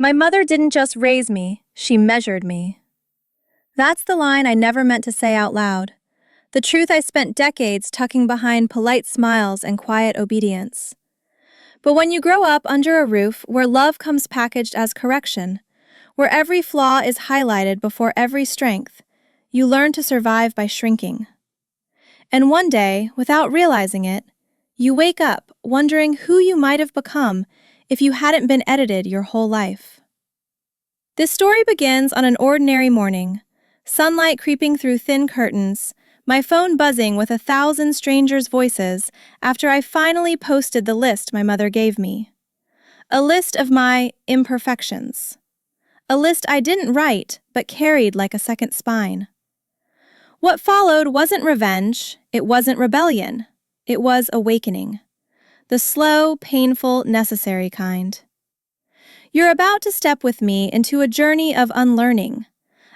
My mother didn't just raise me, she measured me. That's the line I never meant to say out loud. The truth I spent decades tucking behind polite smiles and quiet obedience. But when you grow up under a roof where love comes packaged as correction, where every flaw is highlighted before every strength, you learn to survive by shrinking. And one day, without realizing it, you wake up wondering who you might have become if you hadn't been edited your whole life. This story begins on an ordinary morning, sunlight creeping through thin curtains, my phone buzzing with 1,000 strangers' voices after I finally posted the list my mother gave me. A list of my imperfections. A list I didn't write, but carried like a second spine. What followed wasn't revenge, it wasn't rebellion, it was awakening. The slow, painful, necessary kind. You're about to step with me into a journey of unlearning,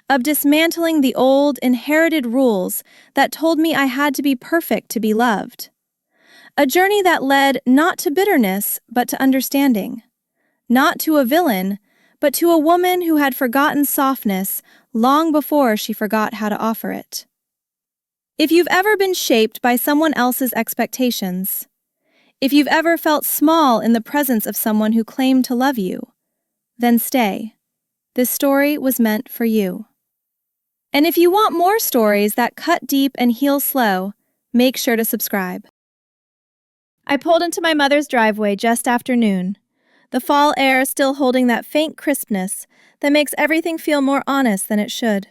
of dismantling the old, inherited rules that told me I had to be perfect to be loved. A journey that led not to bitterness, but to understanding. Not to a villain, but to a woman who had forgotten softness long before she forgot how to offer it. If you've ever been shaped by someone else's expectations, if you've ever felt small in the presence of someone who claimed to love you, then stay. This story was meant for you. And if you want more stories that cut deep and heal slow, make sure to subscribe. I pulled into my mother's driveway just after noon, the fall air still holding that faint crispness that makes everything feel more honest than it should.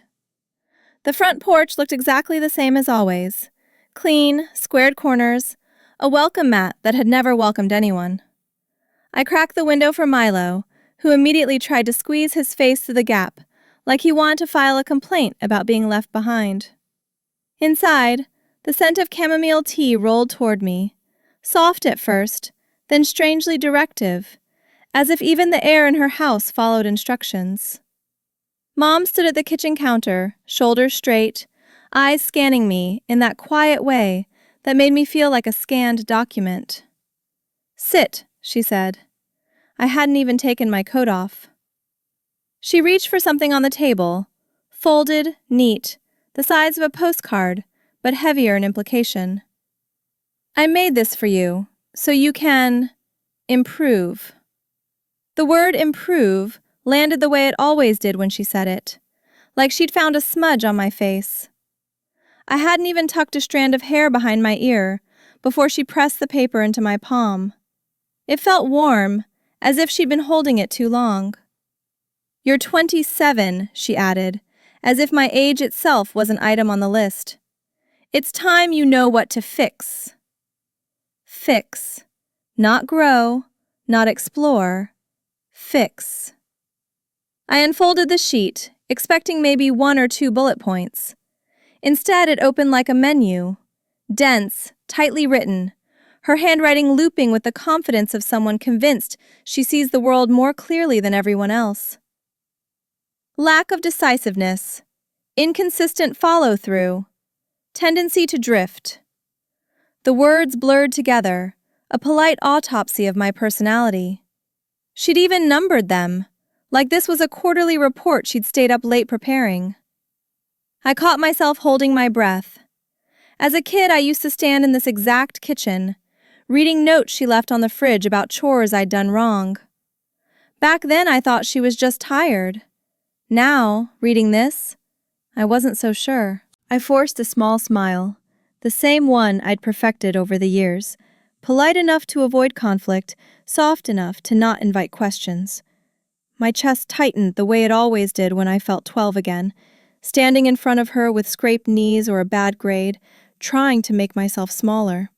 The front porch looked exactly the same as always. Clean, squared corners, a welcome mat that had never welcomed anyone. I cracked the window for Milo, who immediately tried to squeeze his face through the gap, like he wanted to file a complaint about being left behind. Inside, the scent of chamomile tea rolled toward me, soft at first, then strangely directive, as if even the air in her house followed instructions. Mom stood at the kitchen counter, shoulders straight, eyes scanning me in that quiet way that made me feel like a scanned document. "Sit," she said. I hadn't even taken my coat off. She reached for something on the table, folded, neat, the size of a postcard, but heavier in implication. "I made this for you, so you can improve." The word improve landed the way it always did when she said it, like she'd found a smudge on my face. I hadn't even tucked a strand of hair behind my ear before she pressed the paper into my palm. It felt warm, as if she'd been holding it too long. "You're 27, she added, as if my age itself was an item on the list. "It's time you know what to fix." Fix. Not grow, not explore. Fix. I unfolded the sheet, expecting maybe 1 or 2 bullet points. Instead, it opened like a menu, dense, tightly written, her handwriting looping with the confidence of someone convinced she sees the world more clearly than everyone else. Lack of decisiveness, inconsistent follow-through, tendency to drift. The words blurred together, a polite autopsy of my personality. She'd even numbered them, like this was a quarterly report she'd stayed up late preparing. I caught myself holding my breath. As a kid, I used to stand in this exact kitchen, reading notes she left on the fridge about chores I'd done wrong. Back then, I thought she was just tired. Now, reading this, I wasn't so sure. I forced a small smile, the same one I'd perfected over the years, polite enough to avoid conflict, soft enough to not invite questions. My chest tightened the way it always did when I felt 12 again, standing in front of her with scraped knees or a bad grade, trying to make myself smaller.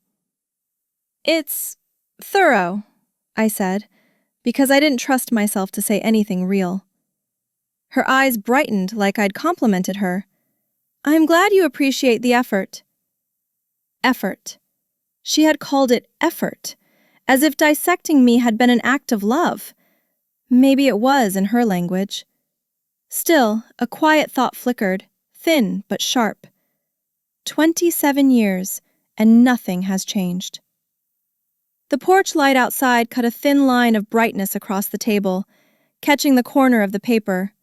"It's thorough," I said, because I didn't trust myself to say anything real. Her eyes brightened like I'd complimented her. "I'm glad you appreciate the effort." Effort. She had called it effort, as if dissecting me had been an act of love. Maybe it was in her language. Still, a quiet thought flickered, thin but sharp. 27 years, and nothing has changed. The porch light outside cut a thin line of brightness across the table, catching the corner of the paper.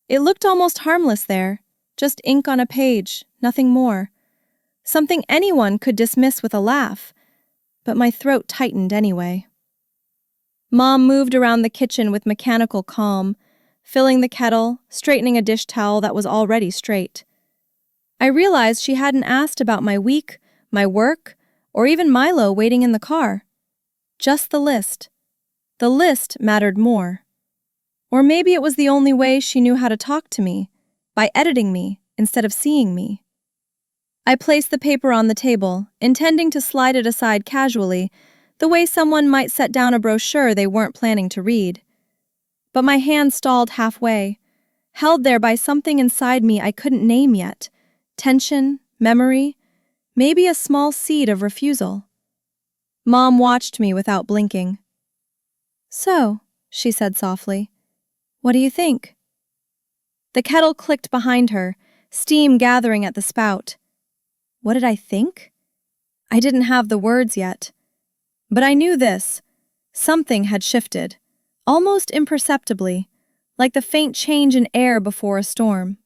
It looked almost harmless there, just ink on a page, nothing more. Something anyone could dismiss with a laugh, but my throat tightened anyway. Mom moved around the kitchen with mechanical calm, filling the kettle, straightening a dish towel that was already straight. I realized she hadn't asked about my week, my work, or even Milo waiting in the car. Just the list. The list mattered more. Or maybe it was the only way she knew how to talk to me, by editing me instead of seeing me. I placed the paper on the table, intending to slide it aside casually, the way someone might set down a brochure they weren't planning to read. But my hand stalled halfway, held there by something inside me I couldn't name yet. Tension, memory, maybe a small seed of refusal. Mom watched me without blinking. "So," she said softly, "what do you think?" The kettle clicked behind her, steam gathering at the spout. What did I think? I didn't have the words yet. But I knew this. Something had shifted, almost imperceptibly, like the faint change in air before a storm.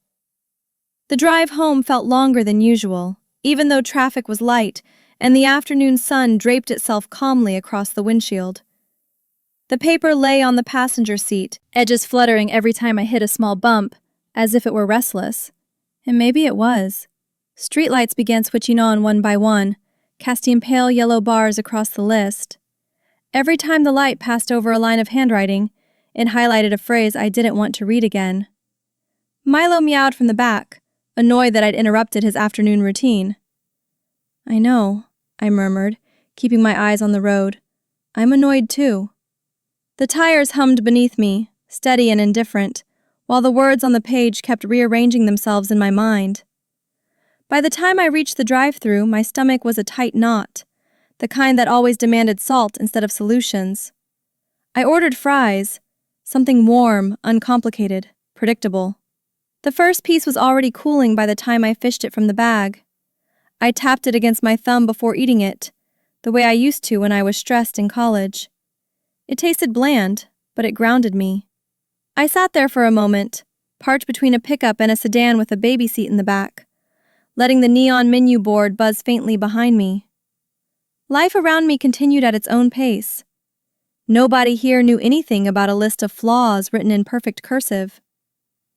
The drive home felt longer than usual, even though traffic was light and the afternoon sun draped itself calmly across the windshield. The paper lay on the passenger seat, edges fluttering every time I hit a small bump, as if it were restless. And maybe it was. Streetlights began switching on one by one, casting pale yellow bars across the list. Every time the light passed over a line of handwriting, it highlighted a phrase I didn't want to read again. Milo meowed from the back, annoyed that I'd interrupted his afternoon routine. "I know," I murmured, keeping my eyes on the road. "I'm annoyed too." The tires hummed beneath me, steady and indifferent, while the words on the page kept rearranging themselves in my mind. By the time I reached the drive-thru, my stomach was a tight knot, the kind that always demanded salt instead of solutions. I ordered fries, something warm, uncomplicated, predictable. The first piece was already cooling by the time I fished it from the bag. I tapped it against my thumb before eating it, the way I used to when I was stressed in college. It tasted bland, but it grounded me. I sat there for a moment, parked between a pickup and a sedan with a baby seat in the back, letting the neon menu board buzz faintly behind me. Life around me continued at its own pace. Nobody here knew anything about a list of flaws written in perfect cursive.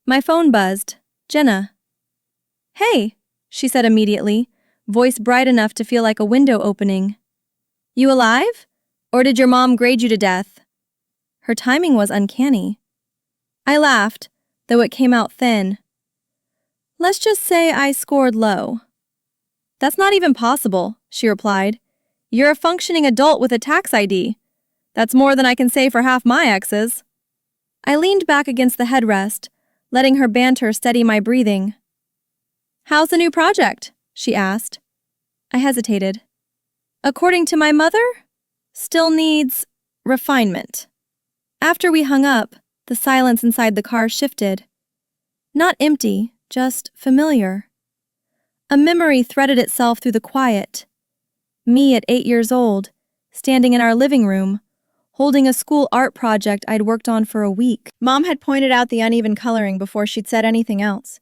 My phone buzzed. Jenna. "Hey," she said immediately, voice bright enough to feel like a window opening. "You alive? Or did your mom grade you to death?" Her timing was uncanny. I laughed, though it came out thin. "Let's just say I scored low." "That's not even possible," she replied. "You're a functioning adult with a tax ID. That's more than I can say for half my exes." I leaned back against the headrest, letting her banter steady my breathing. "How's the new project?" she asked. I hesitated. "According to my mother, still needs refinement." After we hung up, the silence inside the car shifted. Not empty, just familiar. A memory threaded itself through the quiet. Me at 8 years old, standing in our living room, holding a school art project I'd worked on for a week. Mom had pointed out the uneven coloring before she'd said anything else.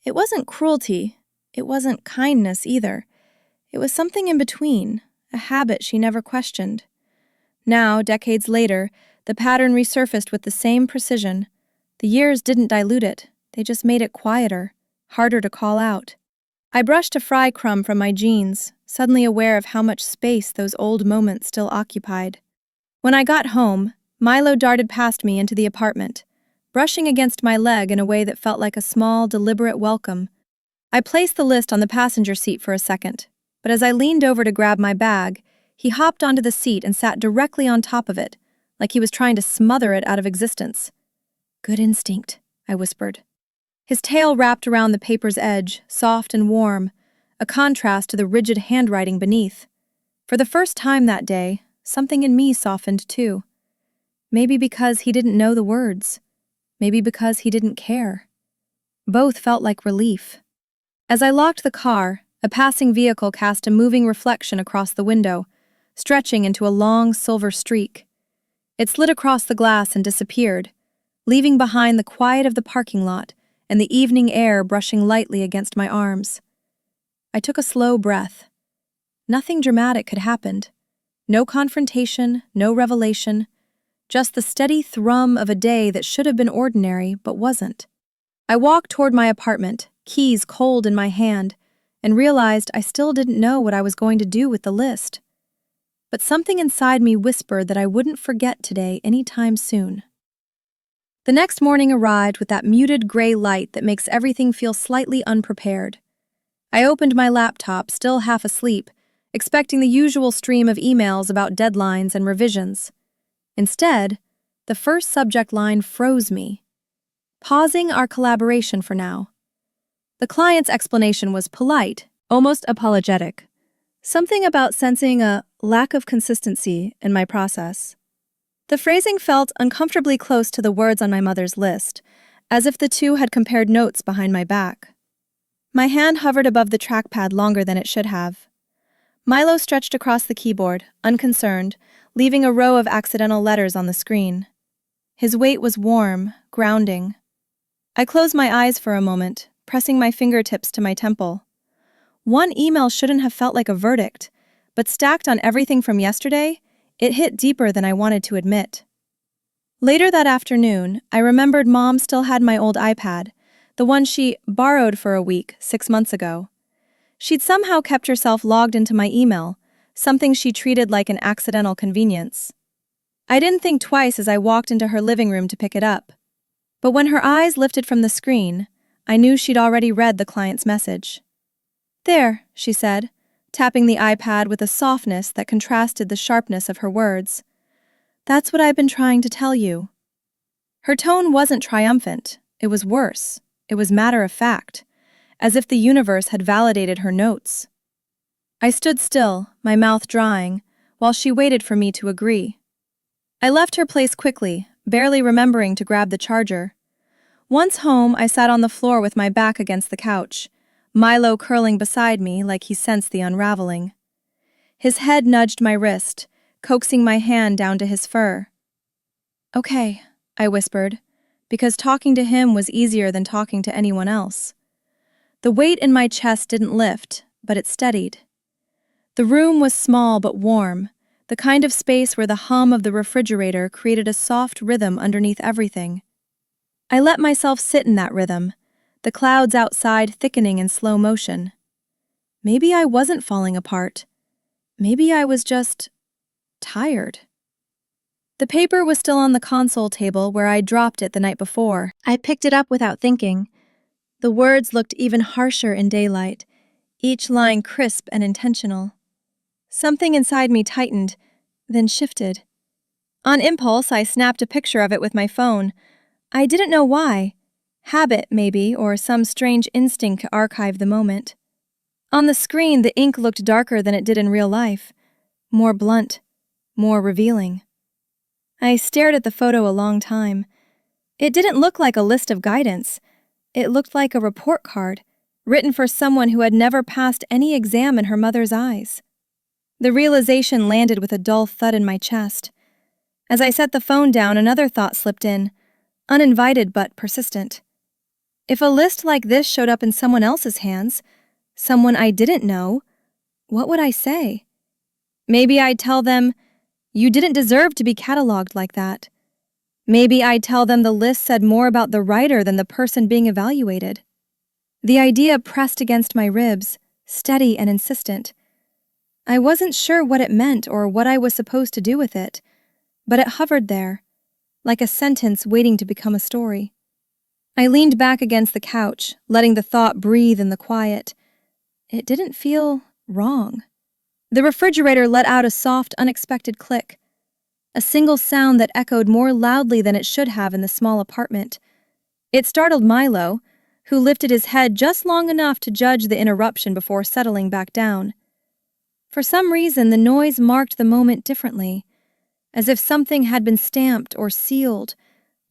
It wasn't cruelty. It wasn't kindness either. It was something in between, a habit she never questioned. Now, decades later, the pattern resurfaced with the same precision. The years didn't dilute it. They just made it quieter, harder to call out. I brushed a fry crumb from my jeans, suddenly aware of how much space those old moments still occupied. When I got home, Milo darted past me into the apartment, brushing against my leg in a way that felt like a small, deliberate welcome. I placed the list on the passenger seat for a second, but as I leaned over to grab my bag, he hopped onto the seat and sat directly on top of it, like he was trying to smother it out of existence. "Good instinct," I whispered. His tail wrapped around the paper's edge, soft and warm, a contrast to the rigid handwriting beneath. For the first time that day, something in me softened too. Maybe because he didn't know the words. Maybe because he didn't care. Both felt like relief. As I locked the car, a passing vehicle cast a moving reflection across the window, stretching into a long silver streak. It slid across the glass and disappeared, leaving behind the quiet of the parking lot and the evening air brushing lightly against my arms. I took a slow breath. Nothing dramatic had happened. No confrontation, no revelation, just the steady thrum of a day that should have been ordinary but wasn't. I walked toward my apartment, keys cold in my hand, and realized I still didn't know what I was going to do with the list. But something inside me whispered that I wouldn't forget today anytime soon. The next morning arrived with that muted gray light that makes everything feel slightly unprepared. I opened my laptop, still half asleep, expecting the usual stream of emails about deadlines and revisions. Instead, the first subject line froze me. Pausing our collaboration for now. The client's explanation was polite, almost apologetic. Something about sensing a lack of consistency in my process. The phrasing felt uncomfortably close to the words on my mother's list, as if the two had compared notes behind my back. My hand hovered above the trackpad longer than it should have. Milo stretched across the keyboard, unconcerned, leaving a row of accidental letters on the screen. His weight was warm, grounding. I closed my eyes for a moment, pressing my fingertips to my temple. One email shouldn't have felt like a verdict, but stacked on everything from yesterday, it hit deeper than I wanted to admit. Later that afternoon, I remembered Mom still had my old iPad, the one she borrowed for a week 6 months ago. She'd somehow kept herself logged into my email, something she treated like an accidental convenience. I didn't think twice as I walked into her living room to pick it up. But when her eyes lifted from the screen, I knew she'd already read the client's message. "There," she said, tapping the iPad with a softness that contrasted the sharpness of her words. "That's what I've been trying to tell you." Her tone wasn't triumphant. It was worse. It was matter of fact, as if the universe had validated her notes. I stood still, my mouth drying, while she waited for me to agree. I left her place quickly, barely remembering to grab the charger. Once home, I sat on the floor with my back against the couch, Milo curling beside me like he sensed the unraveling. His head nudged my wrist, coaxing my hand down to his fur. "Okay," I whispered, because talking to him was easier than talking to anyone else. The weight in my chest didn't lift, but it steadied. The room was small but warm, the kind of space where the hum of the refrigerator created a soft rhythm underneath everything. I let myself sit in that rhythm, the clouds outside thickening in slow motion. Maybe I wasn't falling apart. Maybe I was just tired. The paper was still on the console table where I'd dropped it the night before. I picked it up without thinking. The words looked even harsher in daylight, each line crisp and intentional. Something inside me tightened, then shifted. On impulse, I snapped a picture of it with my phone. I didn't know why. Habit, maybe, or some strange instinct to archive the moment. On the screen, the ink looked darker than it did in real life. More blunt, more revealing. I stared at the photo a long time. It didn't look like a list of guidance. It looked like a report card, written for someone who had never passed any exam in her mother's eyes. The realization landed with a dull thud in my chest. As I set the phone down, another thought slipped in, uninvited but persistent. If a list like this showed up in someone else's hands, someone I didn't know, what would I say? Maybe I'd tell them, "You didn't deserve to be cataloged like that." Maybe I'd tell them the list said more about the writer than the person being evaluated. The idea pressed against my ribs, steady and insistent. I wasn't sure what it meant or what I was supposed to do with it, but it hovered there, like a sentence waiting to become a story. I leaned back against the couch, letting the thought breathe in the quiet. It didn't feel wrong. The refrigerator let out a soft, unexpected click, a single sound that echoed more loudly than it should have in the small apartment. It startled Milo, who lifted his head just long enough to judge the interruption before settling back down. For some reason, the noise marked the moment differently, as if something had been stamped or sealed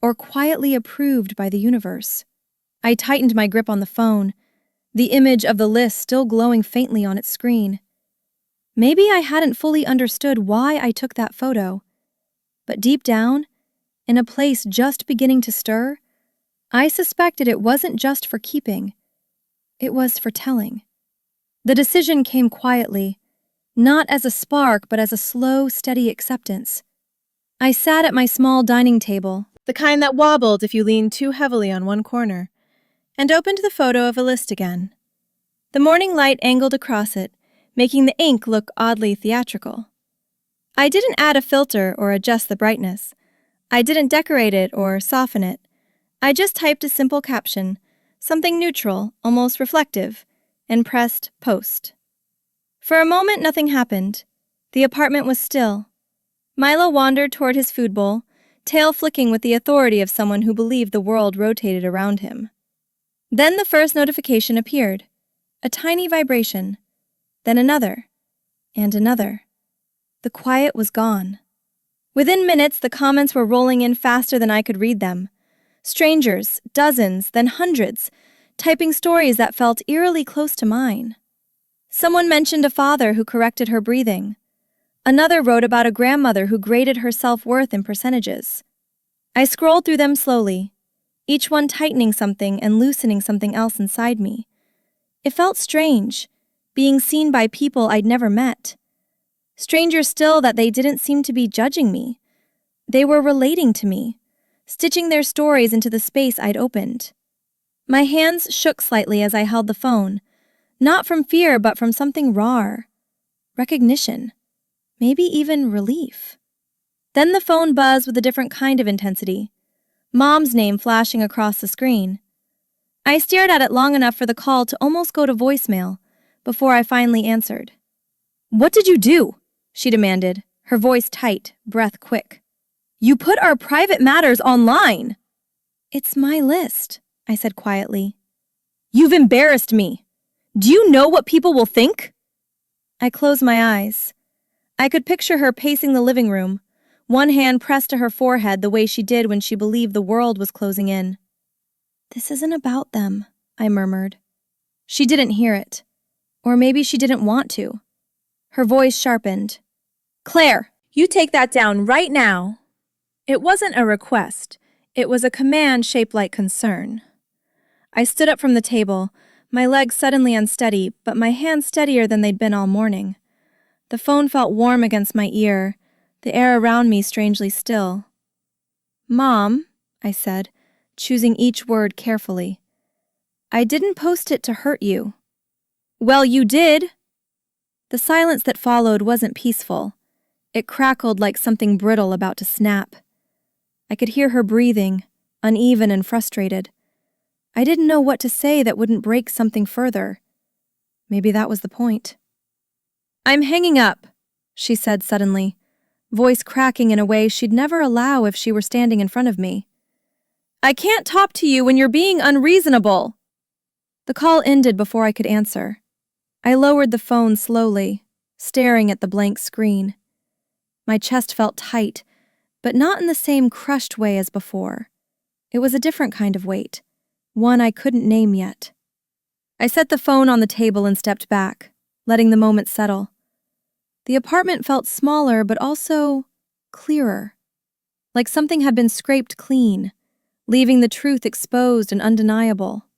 or quietly approved by the universe. I tightened my grip on the phone, the image of the list still glowing faintly on its screen. Maybe I hadn't fully understood why I took that photo, but deep down, in a place just beginning to stir, I suspected it wasn't just for keeping, it was for telling. The decision came quietly, not as a spark but as a slow, steady acceptance. I sat at my small dining table, the kind that wobbled if you leaned too heavily on one corner, and opened the photo of a list again. The morning light angled across it, making the ink look oddly theatrical. I didn't add a filter or adjust the brightness. I didn't decorate it or soften it. I just typed a simple caption, something neutral, almost reflective, and pressed post. For a moment, nothing happened. The apartment was still. Milo wandered toward his food bowl, tail flicking with the authority of someone who believed the world rotated around him. Then the first notification appeared, a tiny vibration, then another, and another. The quiet was gone. Within minutes, the comments were rolling in faster than I could read them. Strangers, dozens, then hundreds, typing stories that felt eerily close to mine. Someone mentioned a father who corrected her breathing. Another wrote about a grandmother who graded her self-worth in percentages. I scrolled through them slowly, each one tightening something and loosening something else inside me. It felt strange, being seen by people I'd never met. Stranger still that they didn't seem to be judging me. They were relating to me, stitching their stories into the space I'd opened. My hands shook slightly as I held the phone, not from fear but from something rawer. Recognition. Maybe even relief. Then the phone buzzed with a different kind of intensity. Mom's name flashing across the screen. I stared at it long enough for the call to almost go to voicemail before I finally answered. "What did you do?" she demanded, her voice tight, breath quick. "You put our private matters online!" "It's my list," I said quietly. "You've embarrassed me. Do you know what people will think?" I closed my eyes. I could picture her pacing the living room, one hand pressed to her forehead the way she did when she believed the world was closing in. "This isn't about them," I murmured. She didn't hear it. Or maybe she didn't want to. Her voice sharpened. "Claire, you take that down right now." It wasn't a request. It was a command shaped like concern. I stood up from the table, my legs suddenly unsteady, but my hands steadier than they'd been all morning. The phone felt warm against my ear, the air around me strangely still. "Mom," I said, choosing each word carefully. "I didn't post it to hurt you." "Well, you did." The silence that followed wasn't peaceful. It crackled like something brittle about to snap. I could hear her breathing, uneven and frustrated. I didn't know what to say that wouldn't break something further. Maybe that was the point. "I'm hanging up," she said suddenly, voice cracking in a way she'd never allow if she were standing in front of me. "I can't talk to you when you're being unreasonable." The call ended before I could answer. I lowered the phone slowly, staring at the blank screen. My chest felt tight, but not in the same crushed way as before. It was a different kind of weight, one I couldn't name yet. I set the phone on the table and stepped back, letting the moment settle. The apartment felt smaller but also clearer, like something had been scraped clean, leaving the truth exposed and undeniable.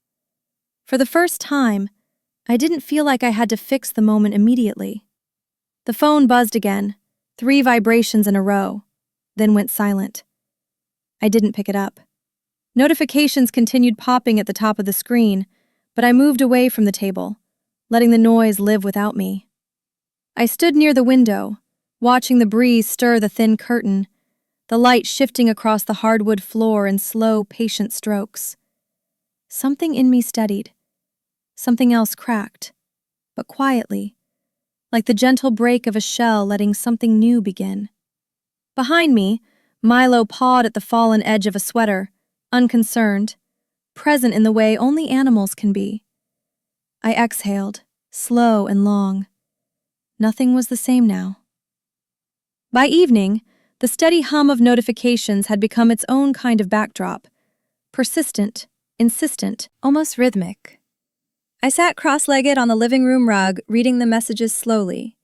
For the first time, I didn't feel like I had to fix the moment immediately. The phone buzzed again, 3 vibrations in a row, then went silent. I didn't pick it up. Notifications continued popping at the top of the screen, but I moved away from the table, letting the noise live without me. I stood near the window, watching the breeze stir the thin curtain, the light shifting across the hardwood floor in slow, patient strokes. Something in me steadied. Something else cracked, but quietly, like the gentle break of a shell letting something new begin. Behind me, Milo pawed at the fallen edge of a sweater, unconcerned, present in the way only animals can be. I exhaled, slow and long. Nothing was the same now. By evening, the steady hum of notifications had become its own kind of backdrop, persistent, insistent, almost rhythmic. I sat cross-legged on the living room rug, reading the messages slowly,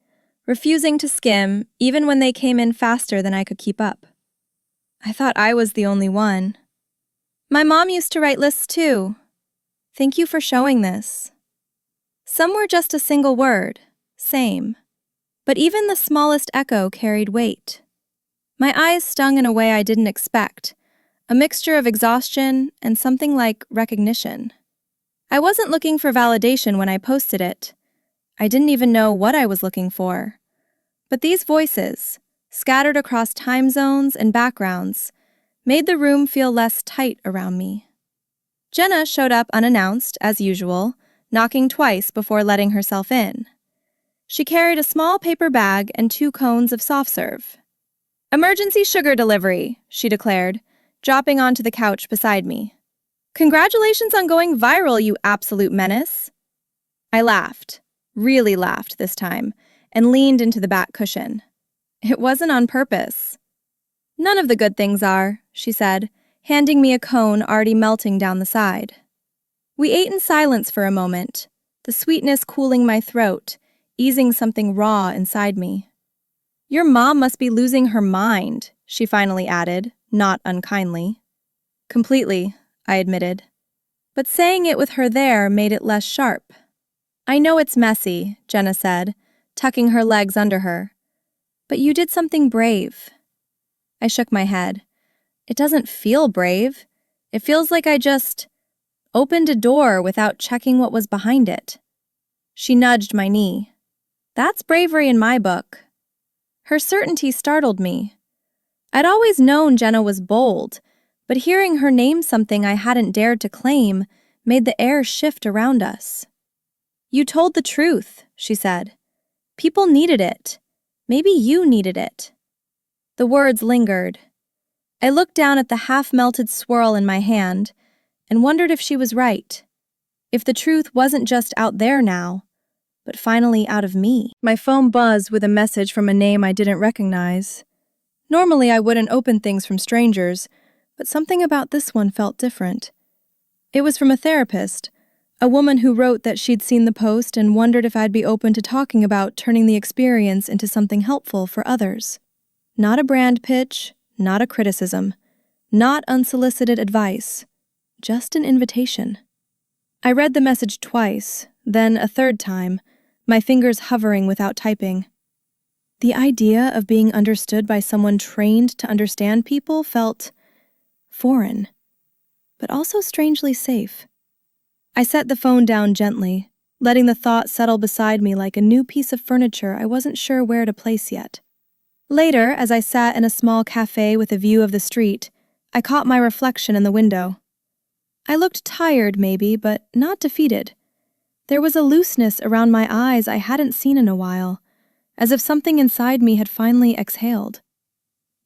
refusing to skim even when they came in faster than I could keep up. I thought I was the only one. My mom used to write lists too. Thank you for showing this. Some were just a single word, same. But even the smallest echo carried weight. My eyes stung in a way I didn't expect, a mixture of exhaustion and something like recognition. I wasn't looking for validation when I posted it. I didn't even know what I was looking for. But these voices, scattered across time zones and backgrounds, made the room feel less tight around me. Jenna showed up unannounced, as usual, knocking twice before letting herself in. She carried a small paper bag and 2 cones of soft serve. "Emergency sugar delivery," she declared, dropping onto the couch beside me. "Congratulations on going viral, you absolute menace." I laughed, really laughed this time, and leaned into the back cushion. It wasn't on purpose. "None of the good things are," she said, handing me a cone already melting down the side. We ate in silence for a moment, the sweetness cooling my throat, easing something raw inside me. "Your mom must be losing her mind," she finally added, not unkindly. "Completely," I admitted. But saying it with her there made it less sharp. "I know it's messy," Jenna said, tucking her legs under her. "But you did something brave." I shook my head. "It doesn't feel brave. It feels like I just opened a door without checking what was behind it." She nudged my knee. "That's bravery in my book." Her certainty startled me. I'd always known Jenna was bold, but hearing her name something I hadn't dared to claim made the air shift around us. "You told the truth," she said. "People needed it. Maybe you needed it." The words lingered. I looked down at the half-melted swirl in my hand and wondered if she was right, if the truth wasn't just out there now, but finally out of me. My phone buzzed with a message from a name I didn't recognize. Normally I wouldn't open things from strangers, but something about this one felt different. It was from a therapist, a woman who wrote that she'd seen the post and wondered if I'd be open to talking about turning the experience into something helpful for others. Not a brand pitch, not a criticism, not unsolicited advice, just an invitation. I read the message twice, then a third time, my fingers hovering without typing. The idea of being understood by someone trained to understand people felt foreign, but also strangely safe. I set the phone down gently, letting the thought settle beside me like a new piece of furniture I wasn't sure where to place yet. Later, as I sat in a small cafe with a view of the street, I caught my reflection in the window. I looked tired, maybe, but not defeated. There was a looseness around my eyes I hadn't seen in a while, as if something inside me had finally exhaled.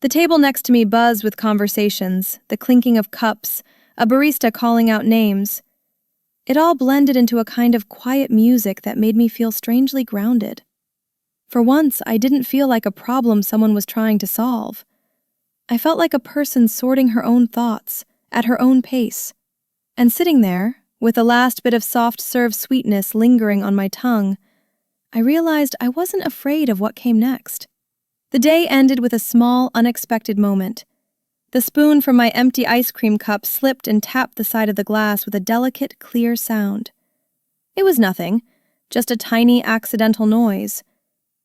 The table next to me buzzed with conversations, the clinking of cups, a barista calling out names. It all blended into a kind of quiet music that made me feel strangely grounded. For once, I didn't feel like a problem someone was trying to solve. I felt like a person sorting her own thoughts, at her own pace. And sitting there, with the last bit of soft serve sweetness lingering on my tongue, I realized I wasn't afraid of what came next. The day ended with a small, unexpected moment. The spoon from my empty ice cream cup slipped and tapped the side of the glass with a delicate, clear sound. It was nothing, just a tiny accidental noise.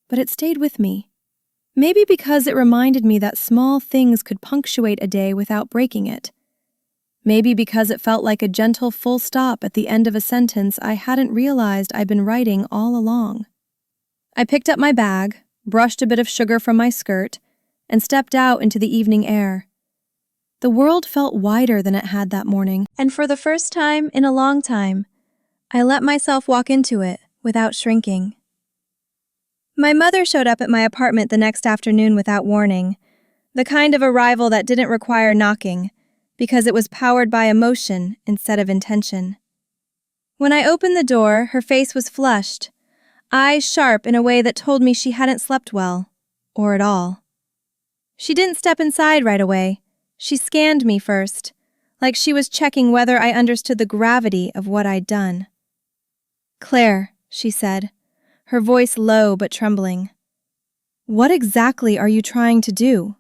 But it stayed with me. Maybe because it reminded me that small things could punctuate a day without breaking it. Maybe because it felt like a gentle full stop at the end of a sentence I hadn't realized I'd been writing all along. I picked up my bag, brushed a bit of sugar from my skirt, and stepped out into the evening air. The world felt wider than it had that morning, and for the first time in a long time, I let myself walk into it without shrinking. My mother showed up at my apartment the next afternoon without warning, the kind of arrival that didn't require knocking, because it was powered by emotion instead of intention. When I opened the door, her face was flushed, eyes sharp in a way that told me she hadn't slept well, or at all. She didn't step inside right away. She scanned me first, like she was checking whether I understood the gravity of what I'd done. "Claire," she said, her voice low but trembling. "What exactly are you trying to do?"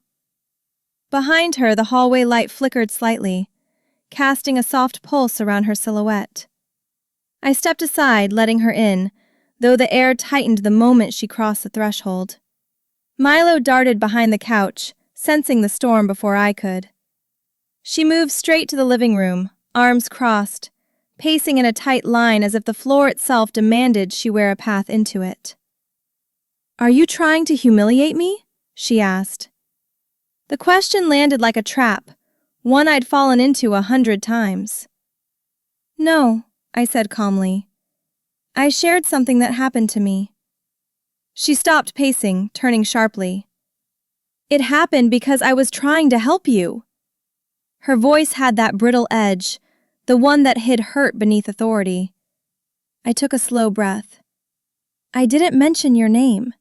Behind her, the hallway light flickered slightly, casting a soft pulse around her silhouette. I stepped aside, letting her in, though the air tightened the moment she crossed the threshold. Milo darted behind the couch, sensing the storm before I could. She moved straight to the living room, arms crossed, pacing in a tight line as if the floor itself demanded she wear a path into it. "Are you trying to humiliate me?" she asked. The question landed like a trap, one I'd fallen into 100 times. "No," I said calmly. "I shared something that happened to me." She stopped pacing, turning sharply. "It happened because I was trying to help you." Her voice had that brittle edge, the one that hid hurt beneath authority. I took a slow breath. "I didn't mention your name."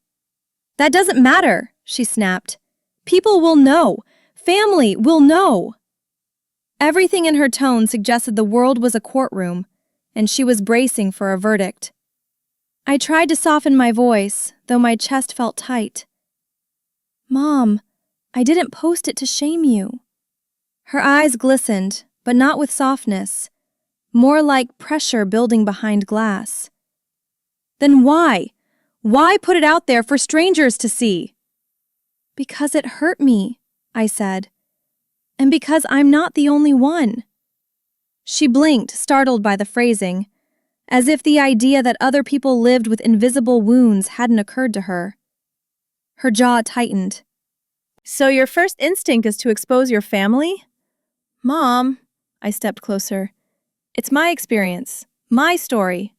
"That doesn't matter," she snapped. "People will know. Family will know." Everything in her tone suggested the world was a courtroom, and she was bracing for a verdict. I tried to soften my voice, though my chest felt tight. "Mom, I didn't post it to shame you." Her eyes glistened, but not with softness, more like pressure building behind glass. "Then why? Why put it out there for strangers to see?" "Because it hurt me," I said. "And because I'm not the only one." She blinked, startled by the phrasing, as if the idea that other people lived with invisible wounds hadn't occurred to her. Her jaw tightened. "So your first instinct is to expose your family?" "Mom," I stepped closer. "It's my experience, my story."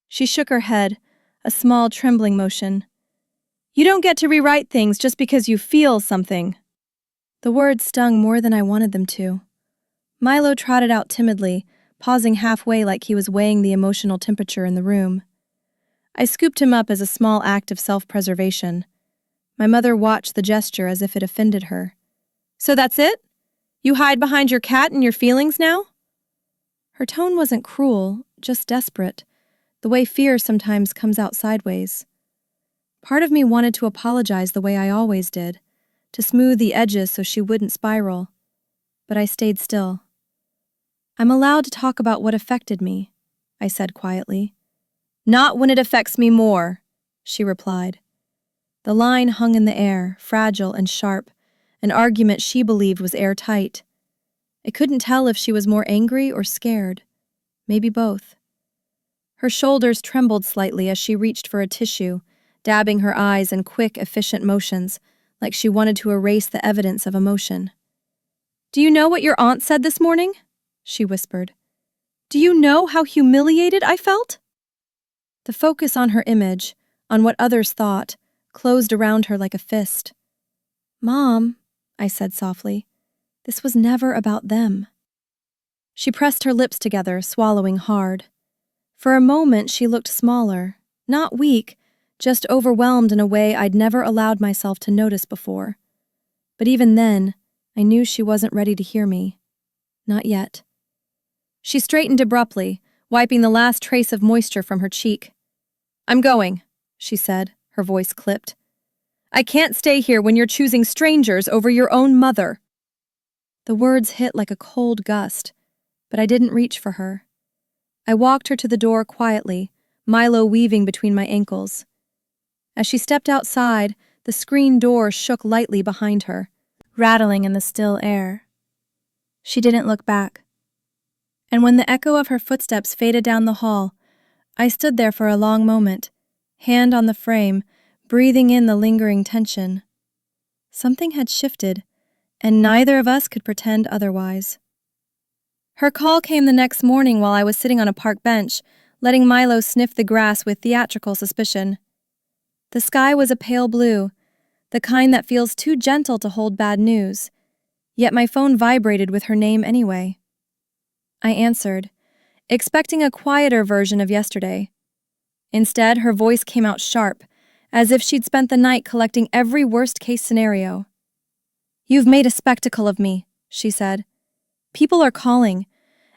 She shook her head, a small trembling motion. "You don't get to rewrite things just because you feel something." The words stung more than I wanted them to. Milo trotted out timidly, pausing halfway like he was weighing the emotional temperature in the room. I scooped him up as a small act of self-preservation. My mother watched the gesture as if it offended her. "So that's it? You hide behind your cat and your feelings now?" Her tone wasn't cruel, just desperate, the way fear sometimes comes out sideways. Part of me wanted to apologize the way I always did, to smooth the edges so she wouldn't spiral. But I stayed still. "I'm allowed to talk about what affected me," I said quietly. "Not when it affects me more," she replied. The line hung in the air, fragile and sharp, an argument she believed was airtight. I couldn't tell if she was more angry or scared. Maybe both. Her shoulders trembled slightly as she reached for a tissue, dabbing her eyes in quick, efficient motions, like she wanted to erase the evidence of emotion. "Do you know what your aunt said this morning?" she whispered. "Do you know how humiliated I felt?" The focus on her image, on what others thought, closed around her like a fist. "Mom," I said softly, "this was never about them." She pressed her lips together, swallowing hard. For a moment she looked smaller, not weak, just overwhelmed in a way I'd never allowed myself to notice before. But even then, I knew she wasn't ready to hear me. Not yet. She straightened abruptly, wiping the last trace of moisture from her cheek. "I'm going," she said, her voice clipped. "I can't stay here when you're choosing strangers over your own mother." The words hit like a cold gust, but I didn't reach for her. I walked her to the door quietly, Milo weaving between my ankles. As she stepped outside, the screen door shook lightly behind her, rattling in the still air. She didn't look back. And when the echo of her footsteps faded down the hall, I stood there for a long moment, hand on the frame, breathing in the lingering tension. Something had shifted, and neither of us could pretend otherwise. Her call came the next morning while I was sitting on a park bench, letting Milo sniff the grass with theatrical suspicion. The sky was a pale blue, the kind that feels too gentle to hold bad news, yet my phone vibrated with her name anyway. I answered, expecting a quieter version of yesterday. Instead, her voice came out sharp, as if she'd spent the night collecting every worst-case scenario. "You've made a spectacle of me," she said. "People are calling,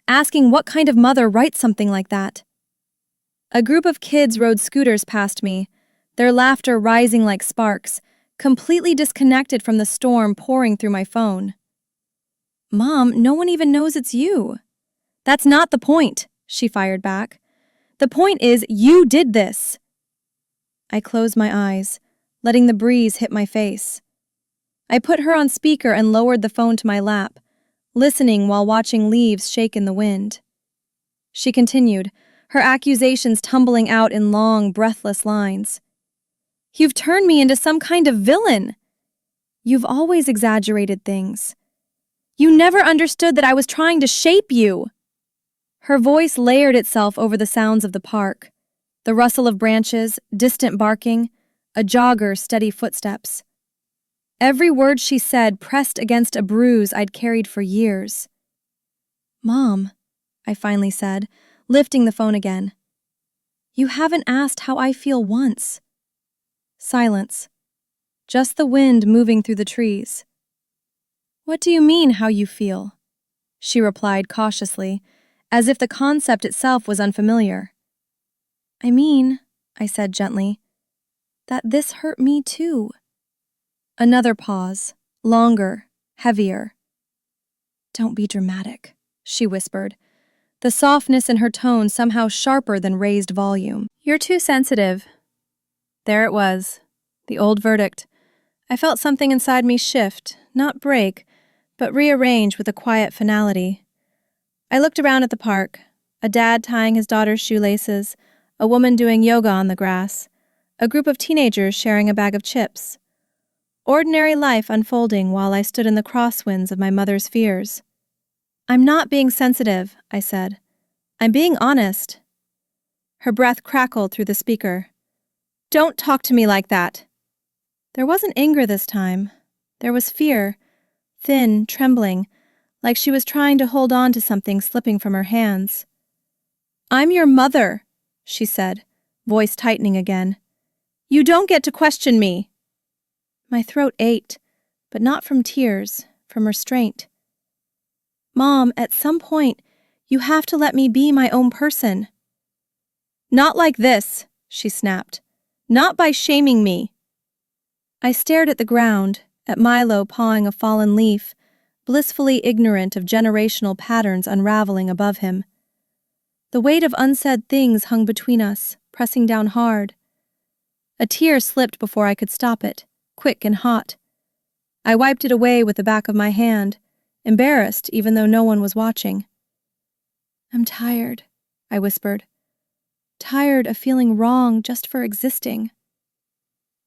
asking what kind of mother writes something like that." A group of kids rode scooters past me, their laughter rising like sparks, completely disconnected from the storm pouring through my phone. Mom, no one even knows it's you. That's not the point, she fired back. The point is, you did this. I closed my eyes, letting the breeze hit my face. I put her on speaker and lowered the phone to my lap, listening while watching leaves shake in the wind. She continued, her accusations tumbling out in long, breathless lines. You've turned me into some kind of villain. You've always exaggerated things. You never understood that I was trying to shape you. Her voice layered itself over the sounds of the park, the rustle of branches, distant barking, a jogger's steady footsteps. Every word she said pressed against a bruise I'd carried for years. Mom, I finally said, lifting the phone again. You haven't asked how I feel once. Silence. Just the wind moving through the trees. What do you mean, how you feel? She replied cautiously, as if the concept itself was unfamiliar. I mean, I said gently, that this hurt me too. Another pause, longer, heavier. Don't be dramatic, she whispered, the softness in her tone somehow sharper than raised volume. You're too sensitive. There it was, the old verdict. I felt something inside me shift, not break, but rearrange with a quiet finality. I looked around at the park, a dad tying his daughter's shoelaces, a woman doing yoga on the grass, a group of teenagers sharing a bag of chips. Ordinary life unfolding while I stood in the crosswinds of my mother's fears. I'm not being sensitive, I said. I'm being honest. Her breath crackled through the speaker. Don't talk to me like that. There wasn't anger this time. There was fear, thin, trembling, like she was trying to hold on to something slipping from her hands. I'm your mother, she said, voice tightening again. You don't get to question me. My throat ached, but not from tears, from restraint. Mom, at some point, you have to let me be my own person. Not like this, she snapped. Not by shaming me. I stared at the ground, at Milo pawing a fallen leaf, blissfully ignorant of generational patterns unraveling above him. The weight of unsaid things hung between us, pressing down hard. A tear slipped before I could stop it, quick and hot. I wiped it away with the back of my hand, embarrassed even though no one was watching. I'm tired, I whispered. Tired of feeling wrong just for existing.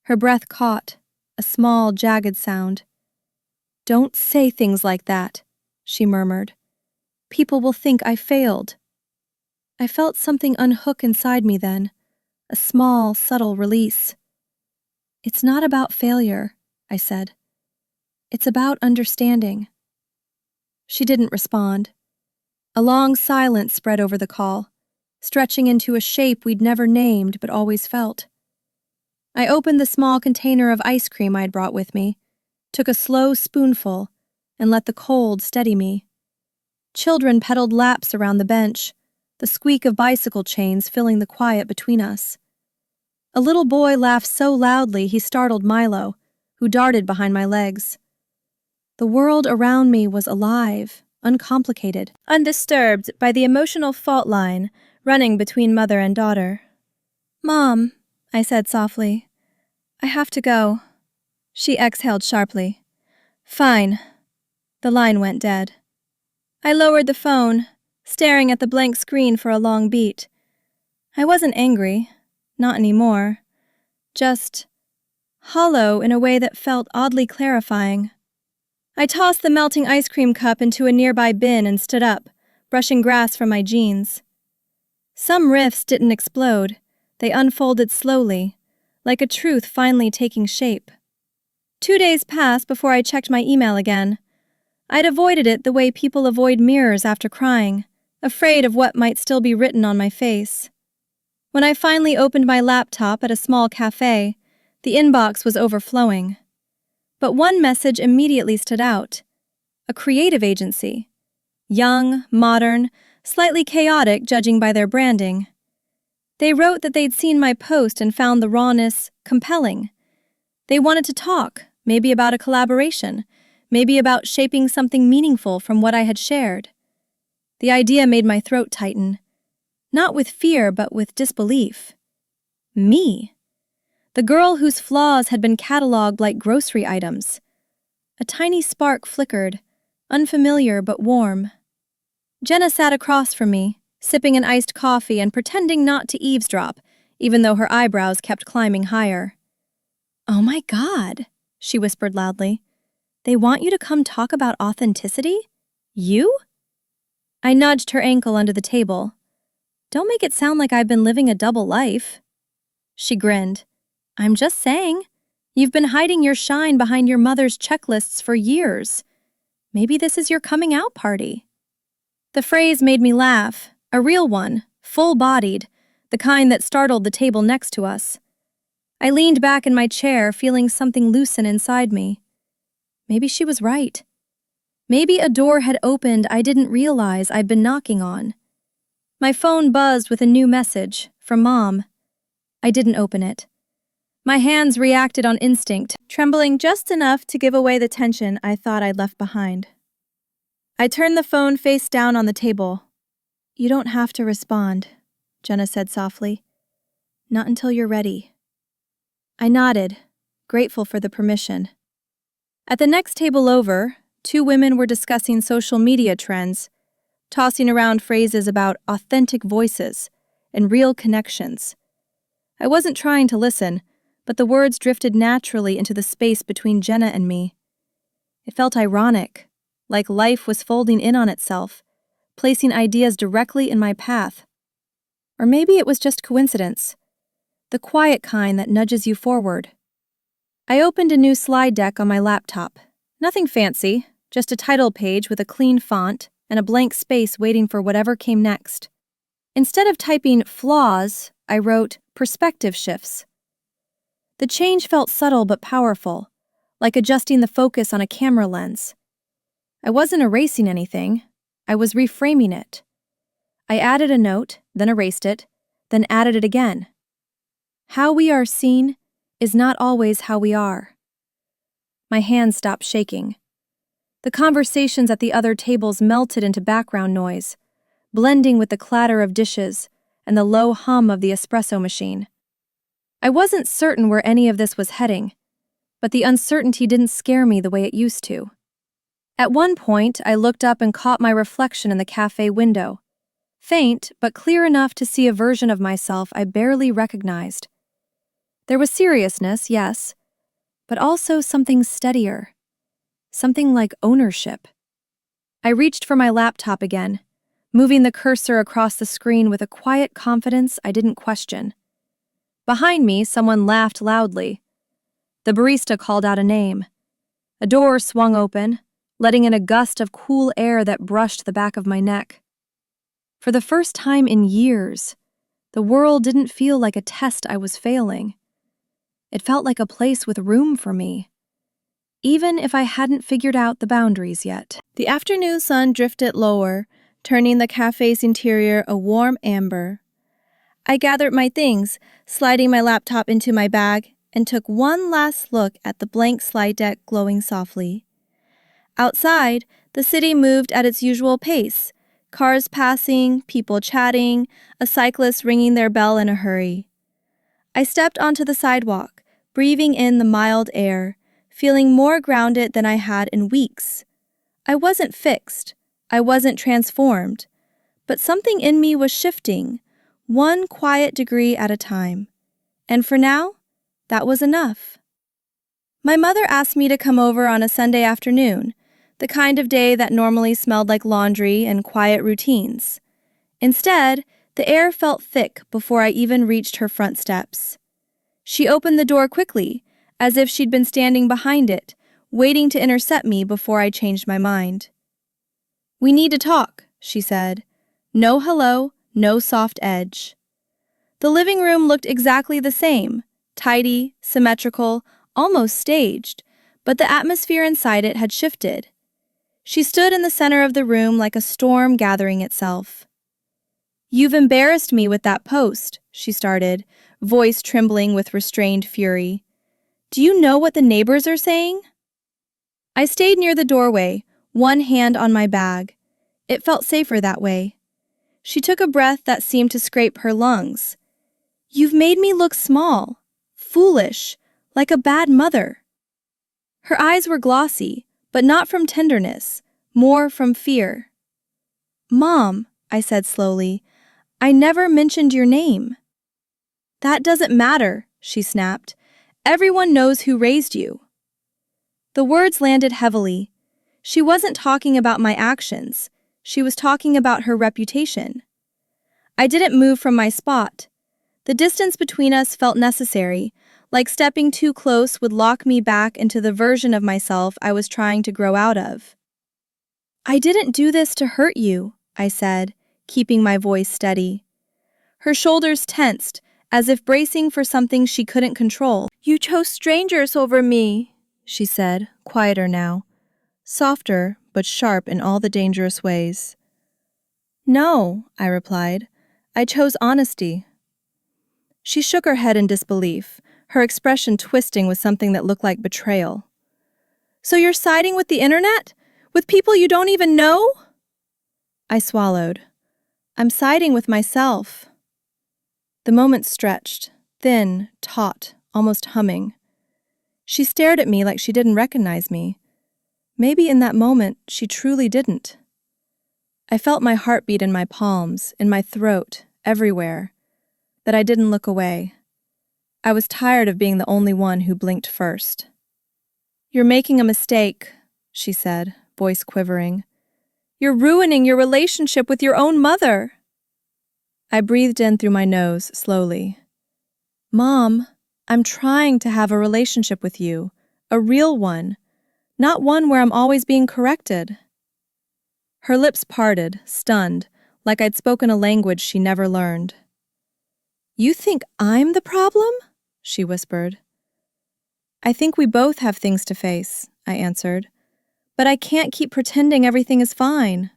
Her breath caught, a small, jagged sound. Don't say things like that, she murmured. People will think I failed. I felt something unhook inside me then, a small, subtle release. It's not about failure, I said. It's about understanding. She didn't respond. A long silence spread over the call, stretching into a shape we'd never named but always felt. I opened the small container of ice cream I'd brought with me, took a slow spoonful, and let the cold steady me. Children pedaled laps around the bench, the squeak of bicycle chains filling the quiet between us. A little boy laughed so loudly he startled Milo, who darted behind my legs. The world around me was alive, uncomplicated, undisturbed by the emotional fault line running between mother and daughter. Mom, I said softly, I have to go. She exhaled sharply. Fine. The line went dead. I lowered the phone, staring at the blank screen for a long beat. I wasn't angry, not anymore. Just hollow in a way that felt oddly clarifying. I tossed the melting ice cream cup into a nearby bin and stood up, brushing grass from my jeans. Some rifts didn't explode. They unfolded slowly, like a truth finally taking shape. 2 days passed before I checked my email again. I'd avoided it the way people avoid mirrors after crying, afraid of what might still be written on my face. When I finally opened my laptop at a small cafe, the inbox was overflowing. But one message immediately stood out. A creative agency. Young, modern, slightly chaotic judging by their branding. They wrote that they'd seen my post and found the rawness compelling. They wanted to talk, maybe about a collaboration, maybe about shaping something meaningful from what I had shared. The idea made my throat tighten, not with fear but with disbelief. Me, the girl whose flaws had been cataloged like grocery items. A tiny spark flickered, unfamiliar but warm. Jenna sat across from me, sipping an iced coffee and pretending not to eavesdrop, even though her eyebrows kept climbing higher. "Oh my God," she whispered loudly. "They want you to come talk about authenticity? You?" I nudged her ankle under the table. "Don't make it sound like I've been living a double life." She grinned. "I'm just saying. You've been hiding your shine behind your mother's checklists for years. Maybe this is your coming out party." The phrase made me laugh, a real one, full-bodied, the kind that startled the table next to us. I leaned back in my chair, feeling something loosen inside me. Maybe she was right. Maybe a door had opened I didn't realize I'd been knocking on. My phone buzzed with a new message, from Mom. I didn't open it. My hands reacted on instinct, trembling just enough to give away the tension I thought I'd left behind. I turned the phone face down on the table. "You don't have to respond," Jenna said softly. "Not until you're ready." I nodded, grateful for the permission. At the next table over, two women were discussing social media trends, tossing around phrases about authentic voices and real connections. I wasn't trying to listen, but the words drifted naturally into the space between Jenna and me. It felt ironic, like life was folding in on itself, placing ideas directly in my path. Or maybe it was just coincidence, the quiet kind that nudges you forward. I opened a new slide deck on my laptop. Nothing fancy, just a title page with a clean font and a blank space waiting for whatever came next. Instead of typing flaws, I wrote perspective shifts. The change felt subtle but powerful, like adjusting the focus on a camera lens. I wasn't erasing anything, I was reframing it. I added a note, then erased it, then added it again. How we are seen is not always how we are. My hands stopped shaking. The conversations at the other tables melted into background noise, blending with the clatter of dishes and the low hum of the espresso machine. I wasn't certain where any of this was heading, but the uncertainty didn't scare me the way it used to. At one point, I looked up and caught my reflection in the cafe window, faint but clear enough to see a version of myself I barely recognized. There was seriousness, yes, but also something steadier, something like ownership. I reached for my laptop again, moving the cursor across the screen with a quiet confidence I didn't question. Behind me, someone laughed loudly. The barista called out a name. A door swung open, letting in a gust of cool air that brushed the back of my neck. For the first time in years, the world didn't feel like a test I was failing. It felt like a place with room for me, even if I hadn't figured out the boundaries yet. The afternoon sun drifted lower, turning the cafe's interior a warm amber. I gathered my things, sliding my laptop into my bag, and took one last look at the blank slide deck glowing softly. Outside, the city moved at its usual pace, cars passing, people chatting, a cyclist ringing their bell in a hurry. I stepped onto the sidewalk, breathing in the mild air, feeling more grounded than I had in weeks. I wasn't fixed, I wasn't transformed, but something in me was shifting, one quiet degree at a time. And for now, that was enough. My mother asked me to come over on a Sunday afternoon, the kind of day that normally smelled like laundry and quiet routines. Instead, the air felt thick before I even reached her front steps. She opened the door quickly, as if she'd been standing behind it, waiting to intercept me before I changed my mind. "We need to talk," she said. No hello, no soft edge. The living room looked exactly the same, tidy, symmetrical, almost staged, but the atmosphere inside it had shifted. She stood in the center of the room like a storm gathering itself. "You've embarrassed me with that post," she started, voice trembling with restrained fury. "Do you know what the neighbors are saying?" I stayed near the doorway, one hand on my bag. It felt safer that way. She took a breath that seemed to scrape her lungs. "You've made me look small, foolish, like a bad mother." Her eyes were glossy, but not from tenderness, more from fear. "Mom," I said slowly, "I never mentioned your name." "That doesn't matter," she snapped. "Everyone knows who raised you." The words landed heavily. She wasn't talking about my actions. She was talking about her reputation. I didn't move from my spot. The distance between us felt necessary, like stepping too close would lock me back into the version of myself I was trying to grow out of. "I didn't do this to hurt you," I said, keeping my voice steady. Her shoulders tensed, as if bracing for something she couldn't control. "You chose strangers over me," she said, quieter now, softer but sharp in all the dangerous ways. "No," I replied. "I chose honesty." She shook her head in disbelief, her expression twisting with something that looked like betrayal. "So you're siding with the internet? With people you don't even know?" I swallowed. "I'm siding with myself." The moment stretched, thin, taut, almost humming. She stared at me like she didn't recognize me. Maybe in that moment, she truly didn't. I felt my heartbeat in my palms, in my throat, everywhere. But I didn't look away. I was tired of being the only one who blinked first. "You're making a mistake," she said, voice quivering. "You're ruining your relationship with your own mother." I breathed in through my nose, slowly. "Mom, I'm trying to have a relationship with you, a real one, not one where I'm always being corrected." Her lips parted, stunned, like I'd spoken a language she never learned. "You think I'm the problem?" she whispered. "I think we both have things to face," I answered. "But I can't keep pretending everything is fine."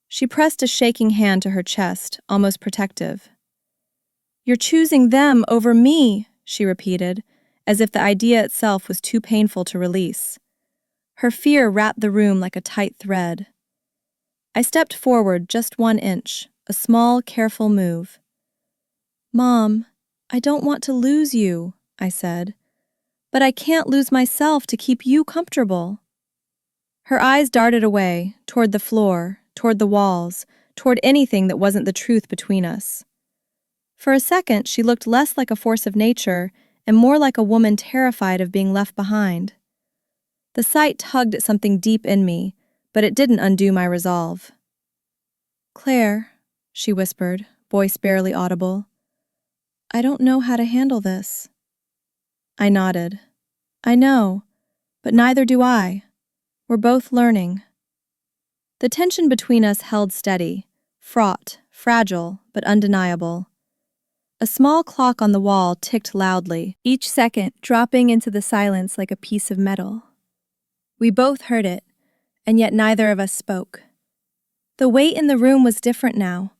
She pressed a shaking hand to her chest, almost protective. "You're choosing them over me," she repeated, as if the idea itself was too painful to release. Her fear wrapped the room like a tight thread. I stepped forward just 1 inch, a small, careful move. "Mom, I don't want to lose you," I said. "But I can't lose myself to keep you comfortable." Her eyes darted away, toward the floor, toward the walls, toward anything that wasn't the truth between us. For a second, she looked less like a force of nature and more like a woman terrified of being left behind. The sight tugged at something deep in me, but it didn't undo my resolve. "Claire," she whispered, voice barely audible, "I don't know how to handle this." I nodded. "I know, but neither do I. We're both learning." The tension between us held steady, fraught, fragile, but undeniable. A small clock on the wall ticked loudly, each second dropping into the silence like a piece of metal. We both heard it, and yet neither of us spoke. The weight in the room was different now.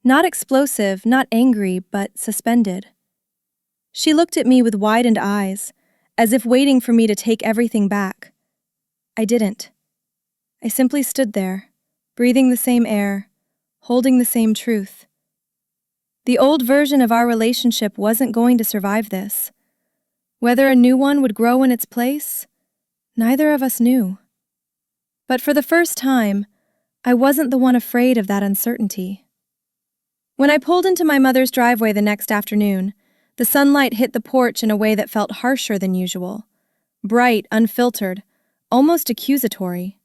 Not explosive, not angry, but suspended. She looked at me with widened eyes, as if waiting for me to take everything back. I didn't. I simply stood there, breathing the same air, holding the same truth. The old version of our relationship wasn't going to survive this. Whether a new one would grow in its place, neither of us knew. But for the first time, I wasn't the one afraid of that uncertainty. When I pulled into my mother's driveway the next afternoon, the sunlight hit the porch in a way that felt harsher than usual. Bright, unfiltered, almost accusatory.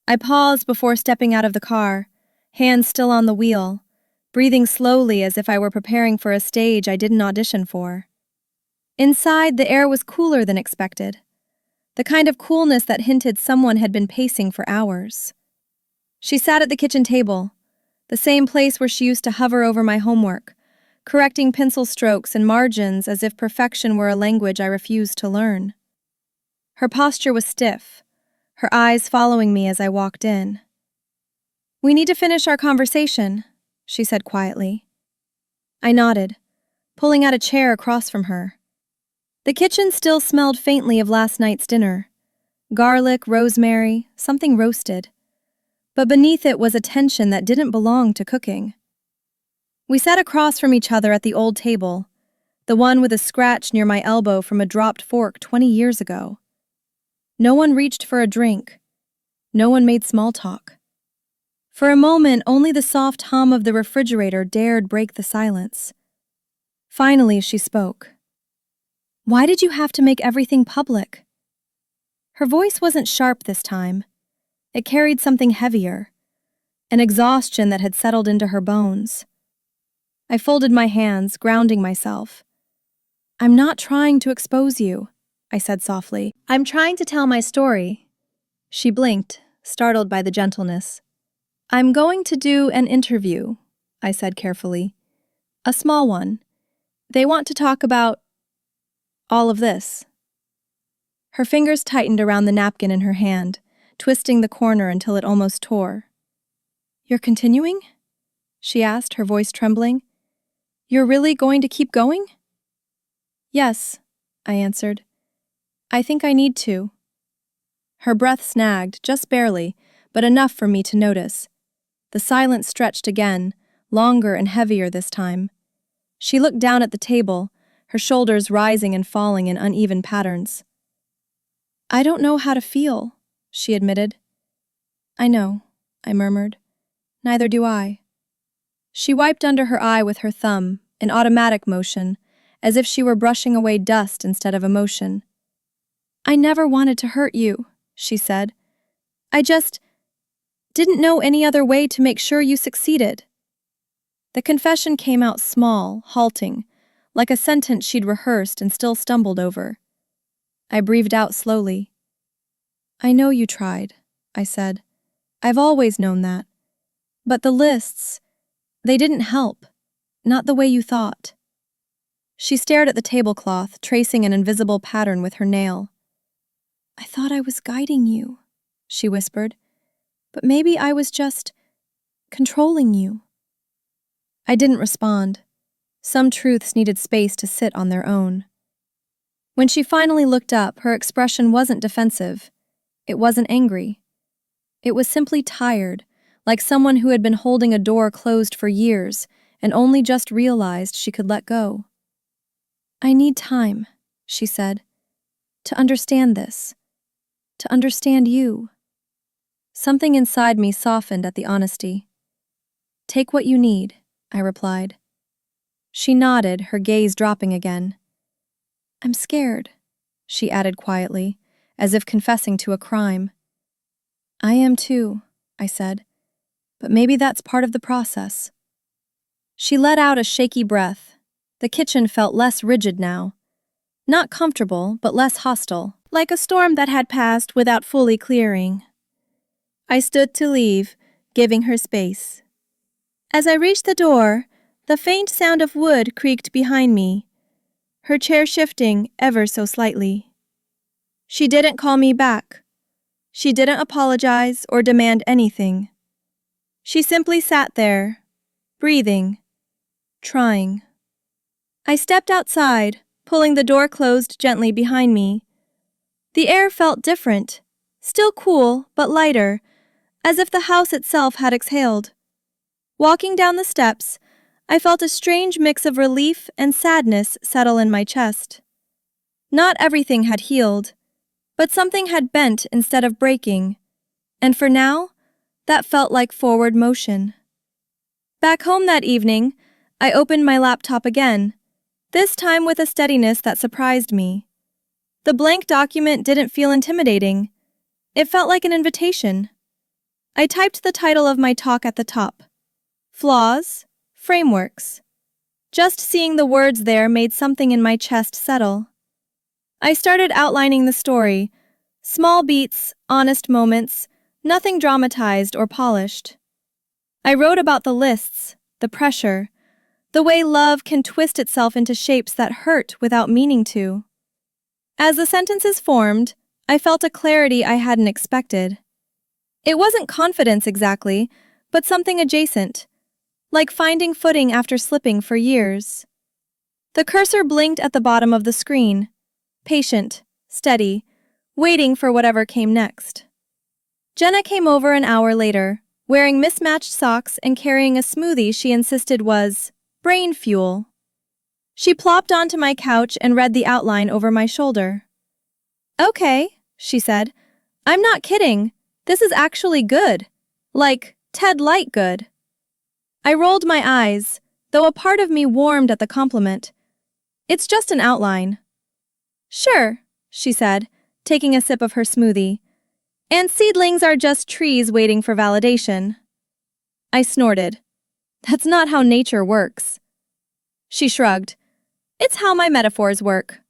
I paused before stepping out of the car, hands still on the wheel, breathing slowly as if I were preparing for a stage I didn't audition for. Inside, the air was cooler than expected, the kind of coolness that hinted someone had been pacing for hours. She sat at the kitchen table, the same place where she used to hover over my homework, correcting pencil strokes and margins as if perfection were a language I refused to learn. Her posture was stiff, her eyes following me as I walked in. "We need to finish our conversation," she said quietly. I nodded, pulling out a chair across from her. The kitchen still smelled faintly of last night's dinner. Garlic, rosemary, something roasted. But beneath it was a tension that didn't belong to cooking. We sat across from each other at the old table, the one with a scratch near my elbow from a dropped fork 20 years ago. No one reached for a drink. No one made small talk. For a moment, only the soft hum of the refrigerator dared break the silence. Finally, she spoke. "Why did you have to make everything public?" Her voice wasn't sharp this time. It carried something heavier, an exhaustion that had settled into her bones. I folded my hands, grounding myself. "I'm not trying to expose you," I said softly. "I'm trying to tell my story." She blinked, startled by the gentleness. "I'm going to do an interview," I said carefully. "A small one. They want to talk about all of this." Her fingers tightened around the napkin in her hand, twisting the corner until it almost tore. "You're continuing?" she asked, her voice trembling. "You're really going to keep going?" "Yes," I answered. "I think I need to." Her breath snagged, just barely, but enough for me to notice. The silence stretched again, longer and heavier this time. She looked down at the table, her shoulders rising and falling in uneven patterns. "I don't know how to feel," she admitted. "I know," I murmured. "Neither do I." She wiped under her eye with her thumb, an automatic motion, as if she were brushing away dust instead of emotion. "I never wanted to hurt you," she said. "I just didn't know any other way to make sure you succeeded." The confession came out small, halting, like a sentence she'd rehearsed and still stumbled over. I breathed out slowly. "I know you tried," I said. "I've always known that. But the lists, they didn't help. Not the way you thought." She stared at the tablecloth, tracing an invisible pattern with her nail. "I thought I was guiding you," she whispered. "But maybe I was just controlling you." I didn't respond. Some truths needed space to sit on their own. When she finally looked up, her expression wasn't defensive. It wasn't angry. It was simply tired, like someone who had been holding a door closed for years and only just realized she could let go. "I need time," she said, "to understand this, to understand you." Something inside me softened at the honesty. "Take what you need," I replied. She nodded, her gaze dropping again. "I'm scared," she added quietly, as if confessing to a crime. "I am too," I said, "but maybe that's part of the process." She let out a shaky breath. The kitchen felt less rigid now. Not comfortable, but less hostile, like a storm that had passed without fully clearing. I stood to leave, giving her space. As I reached the door, the faint sound of wood creaked behind me, her chair shifting ever so slightly. She didn't call me back. She didn't apologize or demand anything. She simply sat there, breathing, trying. I stepped outside, pulling the door closed gently behind me. The air felt different, still cool but lighter, as if the house itself had exhaled. Walking down the steps, I felt a strange mix of relief and sadness settle in my chest. Not everything had healed, but something had bent instead of breaking, and for now, that felt like forward motion. Back home that evening, I opened my laptop again, this time with a steadiness that surprised me. The blank document didn't feel intimidating. It felt like an invitation. I typed the title of my talk at the top. Flaws, Frameworks. Just seeing the words there made something in my chest settle. I started outlining the story. Small beats, honest moments, nothing dramatized or polished. I wrote about the lists, the pressure, the way love can twist itself into shapes that hurt without meaning to. As the sentences formed, I felt a clarity I hadn't expected. It wasn't confidence exactly, but something adjacent, like finding footing after slipping for years. The cursor blinked at the bottom of the screen, patient, steady, waiting for whatever came next. Jenna came over an hour later, wearing mismatched socks and carrying a smoothie she insisted was brain fuel. She plopped onto my couch and read the outline over my shoulder. "Okay," she said. "I'm not kidding. This is actually good. Like, Ted Light good." I rolled my eyes, though a part of me warmed at the compliment. "It's just an outline." "Sure," she said, taking a sip of her smoothie. "And seedlings are just trees waiting for validation." I snorted. "That's not how nature works." She shrugged. "It's how my metaphors work."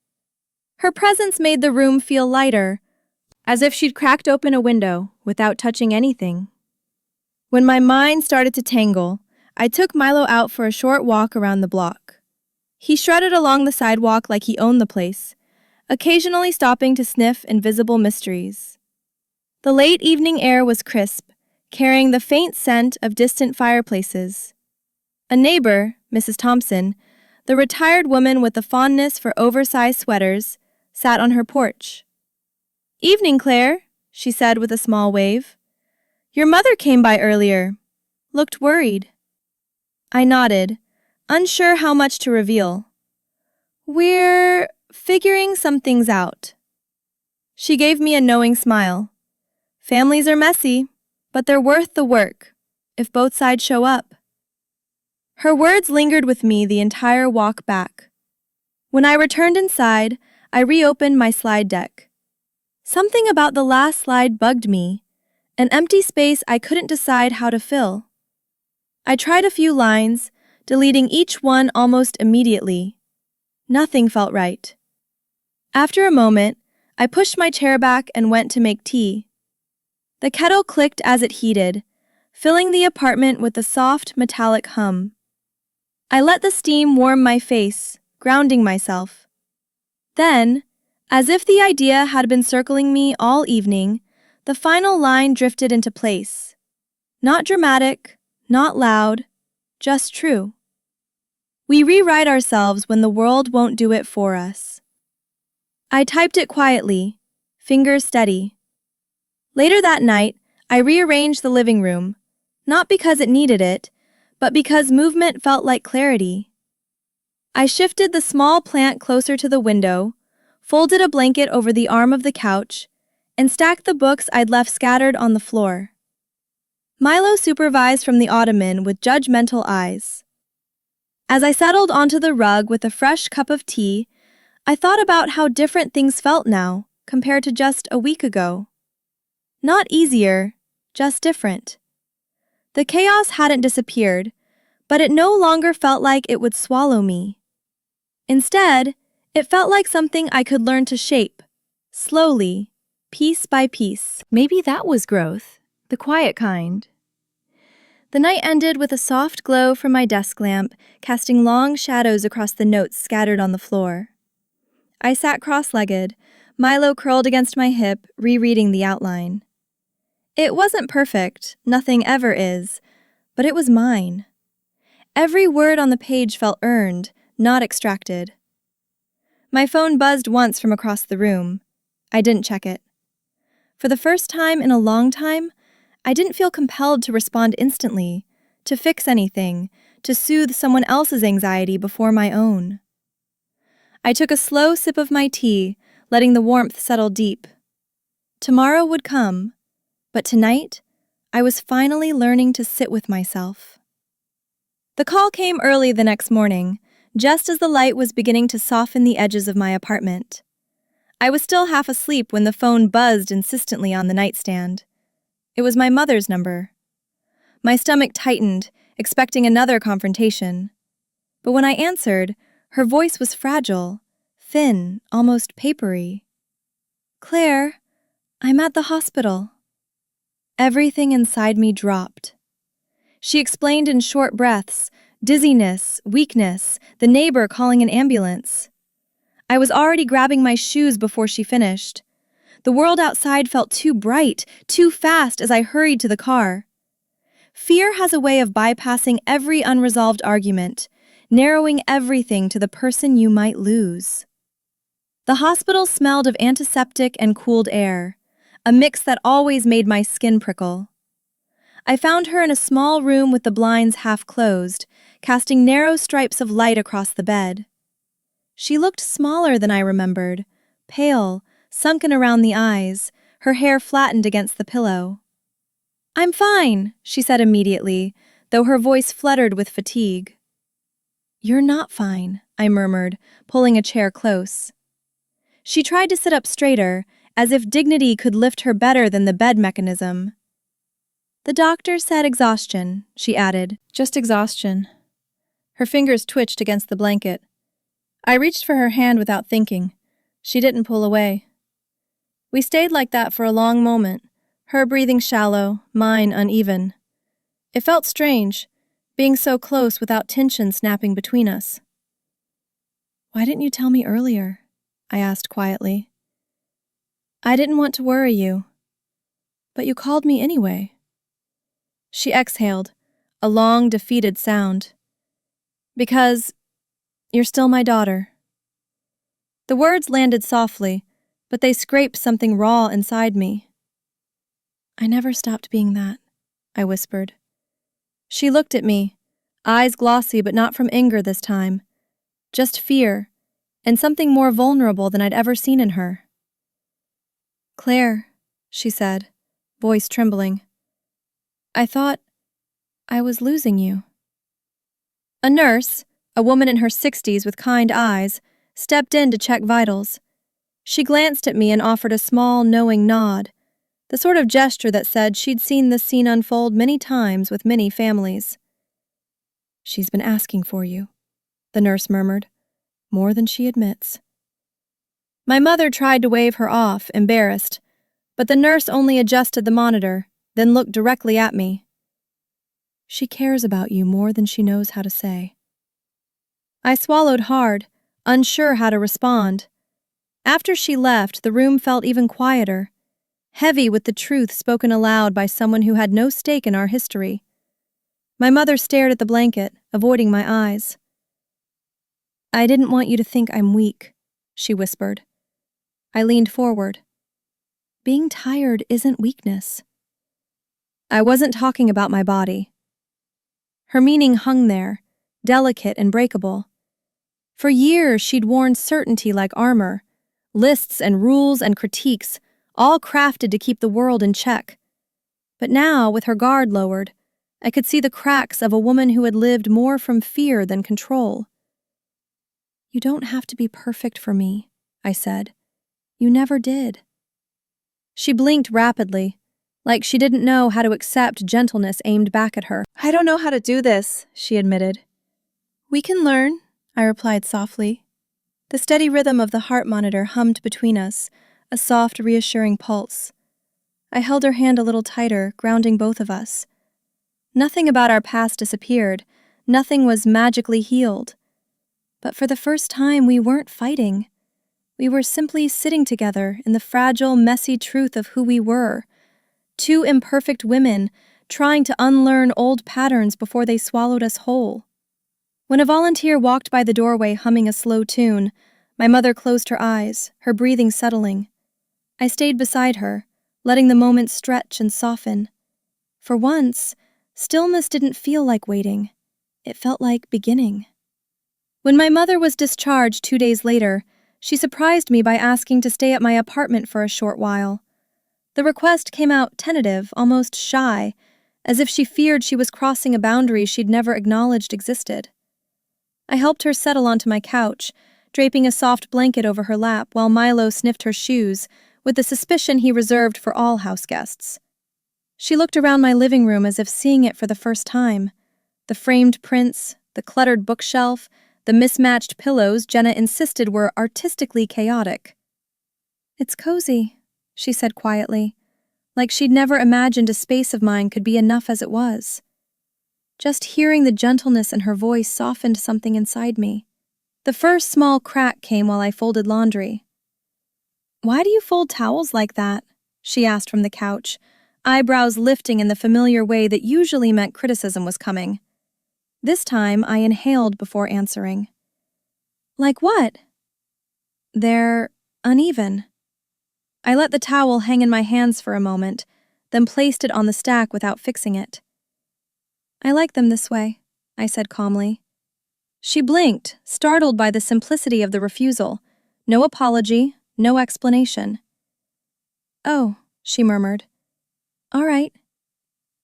Her presence made the room feel lighter, as if she'd cracked open a window without touching anything. When my mind started to tangle, I took Milo out for a short walk around the block. He strutted along the sidewalk like he owned the place, occasionally stopping to sniff invisible mysteries. The late evening air was crisp, carrying the faint scent of distant fireplaces. A neighbor, Mrs. Thompson, the retired woman with a fondness for oversized sweaters, sat on her porch. "Evening, Claire," she said with a small wave. "Your mother came by earlier. Looked worried." I nodded, unsure how much to reveal. "We're figuring some things out." She gave me a knowing smile. "Families are messy, but they're worth the work, if both sides show up." Her words lingered with me the entire walk back. When I returned inside, I reopened my slide deck. Something about the last slide bugged me, an empty space I couldn't decide how to fill. I tried a few lines, deleting each one almost immediately. Nothing felt right. After a moment, I pushed my chair back and went to make tea. The kettle clicked as it heated, filling the apartment with a soft, metallic hum. I let the steam warm my face, grounding myself. Then, as if the idea had been circling me all evening, the final line drifted into place. Not dramatic, not loud, just true. We rewrite ourselves when the world won't do it for us. I typed it quietly, fingers steady. Later that night, I rearranged the living room, not because it needed it, but because movement felt like clarity. I shifted the small plant closer to the window, folded a blanket over the arm of the couch, and stacked the books I'd left scattered on the floor. Milo supervised from the ottoman with judgmental eyes. As I settled onto the rug with a fresh cup of tea, I thought about how different things felt now compared to just a week ago. Not easier, just different. The chaos hadn't disappeared, but it no longer felt like it would swallow me. Instead, it felt like something I could learn to shape, slowly, piece by piece. Maybe that was growth, the quiet kind. The night ended with a soft glow from my desk lamp, casting long shadows across the notes scattered on the floor. I sat cross-legged, Milo curled against my hip, rereading the outline. It wasn't perfect, nothing ever is, but it was mine. Every word on the page felt earned, not extracted. My phone buzzed once from across the room. I didn't check it. For the first time in a long time, I didn't feel compelled to respond instantly, to fix anything, to soothe someone else's anxiety before my own. I took a slow sip of my tea, letting the warmth settle deep. Tomorrow would come, but tonight, I was finally learning to sit with myself. The call came early the next morning, just as the light was beginning to soften the edges of my apartment. I was still half asleep when the phone buzzed insistently on the nightstand. It was my mother's number. My stomach tightened, expecting another confrontation. But when I answered, her voice was fragile, thin, almost papery. "Claire, I'm at the hospital." Everything inside me dropped. She explained in short breaths, dizziness, weakness, the neighbor calling an ambulance. I was already grabbing my shoes before she finished. The world outside felt too bright, too fast as I hurried to the car. Fear has a way of bypassing every unresolved argument, narrowing everything to the person you might lose. The hospital smelled of antiseptic and cooled air, a mix that always made my skin prickle. I found her in a small room with the blinds half closed, casting narrow stripes of light across the bed. She looked smaller than I remembered, pale, sunken around the eyes, her hair flattened against the pillow. "I'm fine," she said immediately, though her voice fluttered with fatigue. "You're not fine," I murmured, pulling a chair close. She tried to sit up straighter, as if dignity could lift her better than the bed mechanism. "The doctor said exhaustion," she added. "Just exhaustion." Her fingers twitched against the blanket. I reached for her hand without thinking. She didn't pull away. We stayed like that for a long moment, her breathing shallow, mine uneven. It felt strange, being so close without tension snapping between us. "Why didn't you tell me earlier?" I asked quietly. "I didn't want to worry you. But you called me anyway." She exhaled, a long, defeated sound. "Because you're still my daughter." The words landed softly, but they scraped something raw inside me. "I never stopped being that," I whispered. She looked at me, eyes glossy but not from anger this time, just fear, and something more vulnerable than I'd ever seen in her. "Claire," she said, voice trembling, "I thought I was losing you." A nurse, a woman in her 60s with kind eyes, stepped in to check vitals. She glanced at me and offered a small, knowing nod, the sort of gesture that said she'd seen this scene unfold many times with many families. "She's been asking for you," the nurse murmured, "more than she admits." My mother tried to wave her off, embarrassed, but the nurse only adjusted the monitor, then looked directly at me. "She cares about you more than she knows how to say." I swallowed hard, unsure how to respond. After she left, the room felt even quieter, heavy with the truth spoken aloud by someone who had no stake in our history. My mother stared at the blanket, avoiding my eyes. "I didn't want you to think I'm weak," she whispered. I leaned forward. "Being tired isn't weakness." I wasn't talking about my body. Her meaning hung there, delicate and breakable. For years she'd worn certainty like armor, lists and rules and critiques, all crafted to keep the world in check. But now, with her guard lowered, I could see the cracks of a woman who had lived more from fear than control. "You don't have to be perfect for me," I said. "You never did." She blinked rapidly, like she didn't know how to accept gentleness aimed back at her. "I don't know how to do this," she admitted. "We can learn," I replied softly. The steady rhythm of the heart monitor hummed between us, a soft, reassuring pulse. I held her hand a little tighter, grounding both of us. Nothing about our past disappeared, nothing was magically healed. But for the first time, we weren't fighting. We were simply sitting together in the fragile, messy truth of who we were. Two imperfect women trying to unlearn old patterns before they swallowed us whole. When a volunteer walked by the doorway humming a slow tune, my mother closed her eyes, her breathing settling. I stayed beside her, letting the moment stretch and soften. For once, stillness didn't feel like waiting. It felt like beginning. When my mother was discharged 2 days later, she surprised me by asking to stay at my apartment for a short while. The request came out tentative, almost shy, as if she feared she was crossing a boundary she'd never acknowledged existed. I helped her settle onto my couch, draping a soft blanket over her lap while Milo sniffed her shoes with the suspicion he reserved for all house guests. She looked around my living room as if seeing it for the first time. The framed prints, the cluttered bookshelf, the mismatched pillows Jenna insisted were artistically chaotic. "It's cozy," she said quietly, like she'd never imagined a space of mine could be enough as it was. Just hearing the gentleness in her voice softened something inside me. The first small crack came while I folded laundry. "Why do you fold towels like that?" she asked from the couch, eyebrows lifting in the familiar way that usually meant criticism was coming. This time I inhaled before answering. "Like what?" "They're uneven. I let the towel hang in my hands for a moment, then placed it on the stack without fixing it. I like them this way, I said calmly. She blinked, startled by the simplicity of the refusal. No apology, no explanation. Oh, she murmured. All right.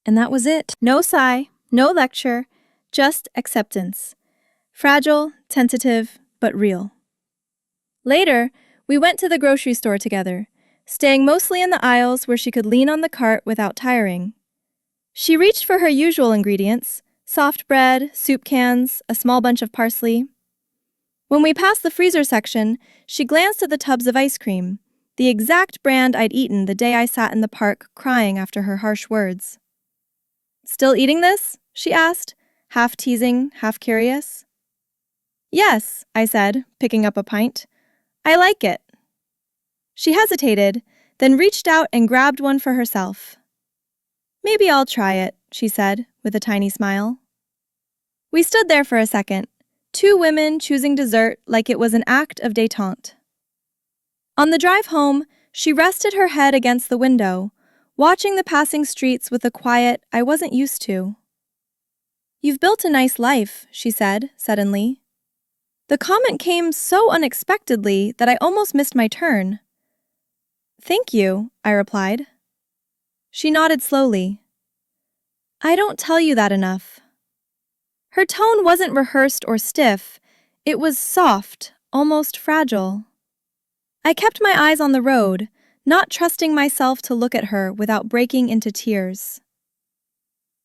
And that was it. No sigh, no lecture, just acceptance. Fragile, tentative, but real. Later, we went to the grocery store together, staying mostly in the aisles where she could lean on the cart without tiring. She reached for her usual ingredients: soft bread, soup cans, a small bunch of parsley. When we passed the freezer section, she glanced at the tubs of ice cream, the exact brand I'd eaten the day I sat in the park crying after her harsh words. Still eating this? She asked, half teasing, half curious. Yes, I said, picking up a pint. I like it. She hesitated, then reached out and grabbed one for herself. Maybe I'll try it, she said, with a tiny smile. We stood there for a second, two women choosing dessert like it was an act of détente. On the drive home, she rested her head against the window, watching the passing streets with a quiet I wasn't used to. You've built a nice life, she said, suddenly. The comment came so unexpectedly that I almost missed my turn. Thank you, I replied. She nodded slowly. I don't tell you that enough. Her tone wasn't rehearsed or stiff. It was soft, almost fragile. I kept my eyes on the road, not trusting myself to look at her without breaking into tears.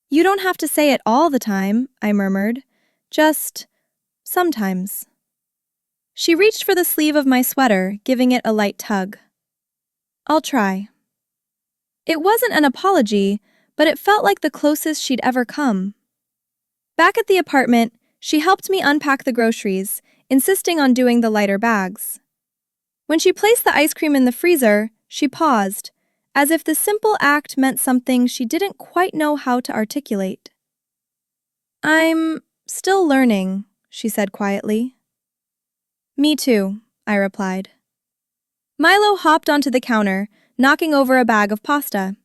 You don't have to say it all the time, I murmured. Just sometimes. She reached for the sleeve of my sweater, giving it a light tug. I'll try. It wasn't an apology, but it felt like the closest she'd ever come. Back at the apartment, she helped me unpack the groceries, insisting on doing the lighter bags. When she placed the ice cream in the freezer, she paused, as if the simple act meant something she didn't quite know how to articulate. I'm still learning, she said quietly. Me too, I replied. Milo hopped onto the counter, knocking over a bag of pasta.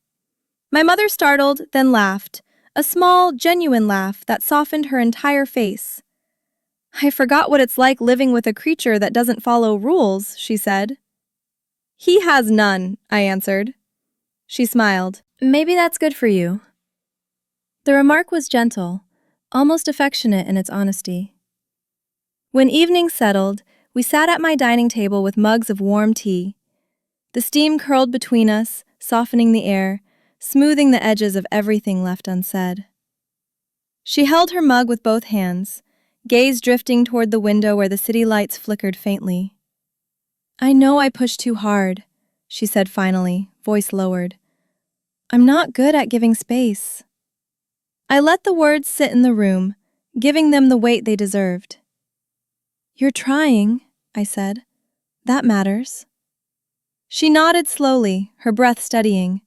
My mother startled, then laughed, a small, genuine laugh that softened her entire face. I forgot what it's like living with a creature that doesn't follow rules, she said. He has none, I answered. She smiled. Maybe that's good for you. The remark was gentle, almost affectionate in its honesty. When evening settled, we sat at my dining table with mugs of warm tea. The steam curled between us, softening the air, smoothing the edges of everything left unsaid. She held her mug with both hands, gaze drifting toward the window where the city lights flickered faintly. I know I pushed too hard, she said finally, voice lowered. I'm not good at giving space. I let the words sit in the room, giving them the weight they deserved. You're trying, I said. That matters. She nodded slowly, her breath steadying.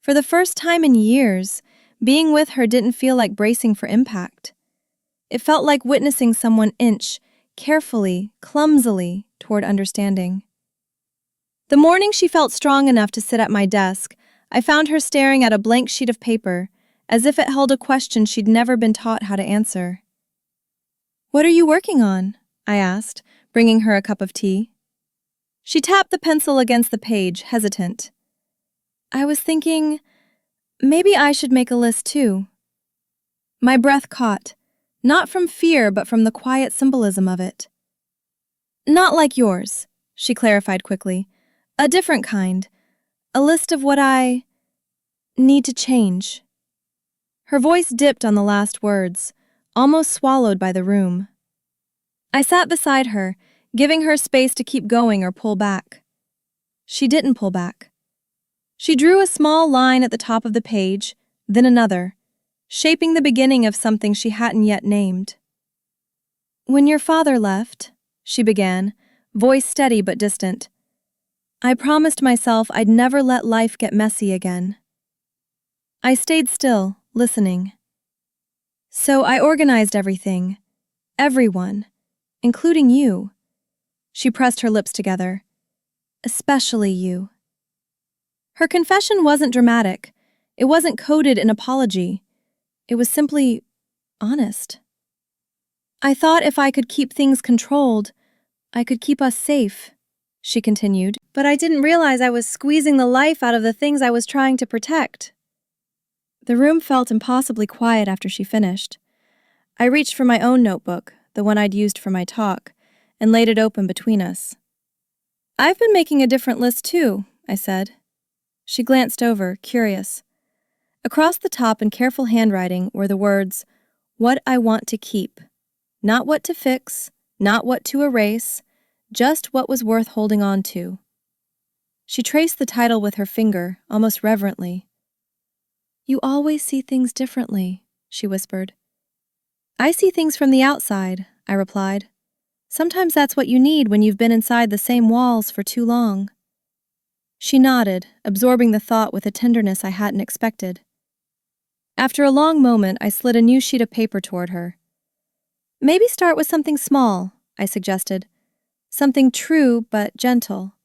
For the first time in years, being with her didn't feel like bracing for impact. It felt like witnessing someone inch, carefully, clumsily, toward understanding. The morning she felt strong enough to sit at my desk, I found her staring at a blank sheet of paper, as if it held a question she'd never been taught how to answer. What are you working on? I asked, bringing her a cup of tea. She tapped the pencil against the page, hesitant. I was thinking, maybe I should make a list too. My breath caught, not from fear but from the quiet symbolism of it. Not like yours, she clarified quickly. A different kind. A list of what I need to change. Her voice dipped on the last words, almost swallowed by the room. I sat beside her, giving her space to keep going or pull back. She didn't pull back. She drew a small line at the top of the page, then another, shaping the beginning of something she hadn't yet named. When your father left, she began, voice steady but distant, I promised myself I'd never let life get messy again. I stayed still, listening. So I organized everything, everyone, including you. She pressed her lips together. especially you." Her confession wasn't dramatic. It wasn't coded in apology. It was simply honest. "I thought if I could keep things controlled, I could keep us safe," she continued, "but I didn't realize I was squeezing the life out of the things I was trying to protect." The room felt impossibly quiet after she finished. I reached for my own notebook, the one I'd used for my talk, and laid it open between us. "I've been making a different list too," I said. She glanced over, curious. Across the top in careful handwriting were the words, "What I want to keep." Not what to fix, not what to erase, just what was worth holding on to. She traced the title with her finger, almost reverently. "You always see things differently," she whispered. "I see things from the outside," I replied. "Sometimes that's what you need when you've been inside the same walls for too long." She nodded, absorbing the thought with a tenderness I hadn't expected. After a long moment, I slid a new sheet of paper toward her. "Maybe start with something small," I suggested. "Something true but gentle."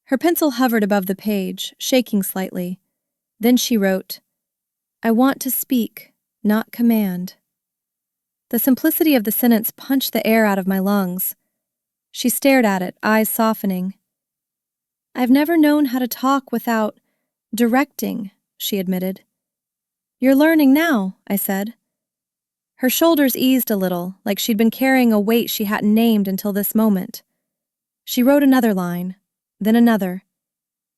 Her pencil hovered above the page, shaking slightly. Then she wrote, "I want to speak, not command." The simplicity of the sentence punched the air out of my lungs. She stared at it, eyes softening. "I've never known how to talk without directing," she admitted. "You're learning now," I said. Her shoulders eased a little, like she'd been carrying a weight she hadn't named until this moment. She wrote another line, then another.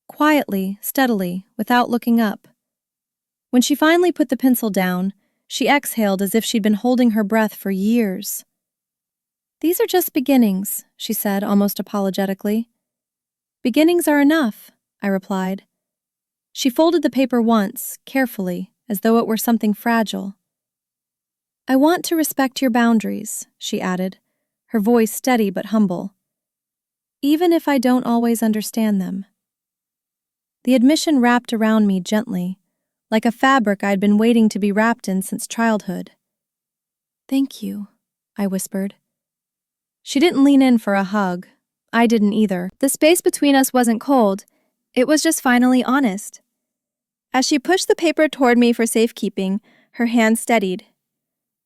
Quietly, steadily, without looking up. When she finally put the pencil down, she exhaled as if she'd been holding her breath for years. "These are just beginnings," she said, almost apologetically. "Beginnings are enough," I replied. She folded the paper once, carefully, as though it were something fragile. "I want to respect your boundaries," she added, her voice steady but humble. "Even if I don't always understand them." The admission wrapped around me gently, like a fabric I'd been waiting to be wrapped in since childhood. "Thank you," I whispered. She didn't lean in for a hug. I didn't either. The space between us wasn't cold. It was just finally honest. As she pushed the paper toward me for safekeeping, her hand steadied.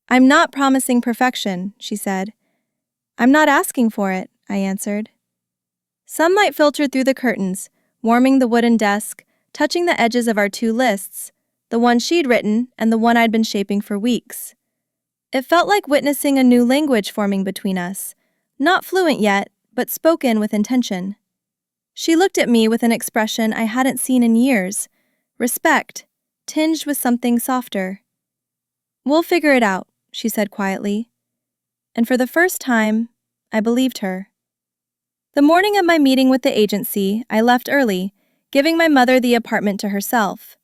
"I'm not promising perfection," she said. "I'm not asking for it," I answered. Sunlight filtered through the curtains, warming the wooden desk, touching the edges of our two lists, the one she'd written and the one I'd been shaping for weeks. It felt like witnessing a new language forming between us, not fluent yet, but spoken with intention. She looked at me with an expression I hadn't seen in years, respect, tinged with something softer. "We'll figure it out," she said quietly. And for the first time, I believed her. The morning of my meeting with the agency, I left early, giving my mother the apartment to herself.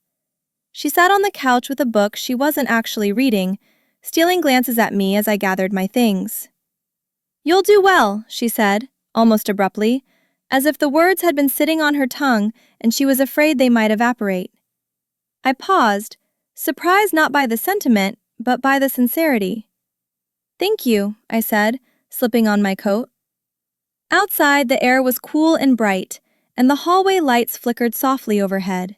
She sat on the couch with a book she wasn't actually reading, stealing glances at me as I gathered my things. "You'll do well," she said, almost abruptly, as if the words had been sitting on her tongue and she was afraid they might evaporate. I paused, surprised not by the sentiment, but by the sincerity. "Thank you," I said, slipping on my coat. Outside, the air was cool and bright, and the hallway lights flickered softly overhead.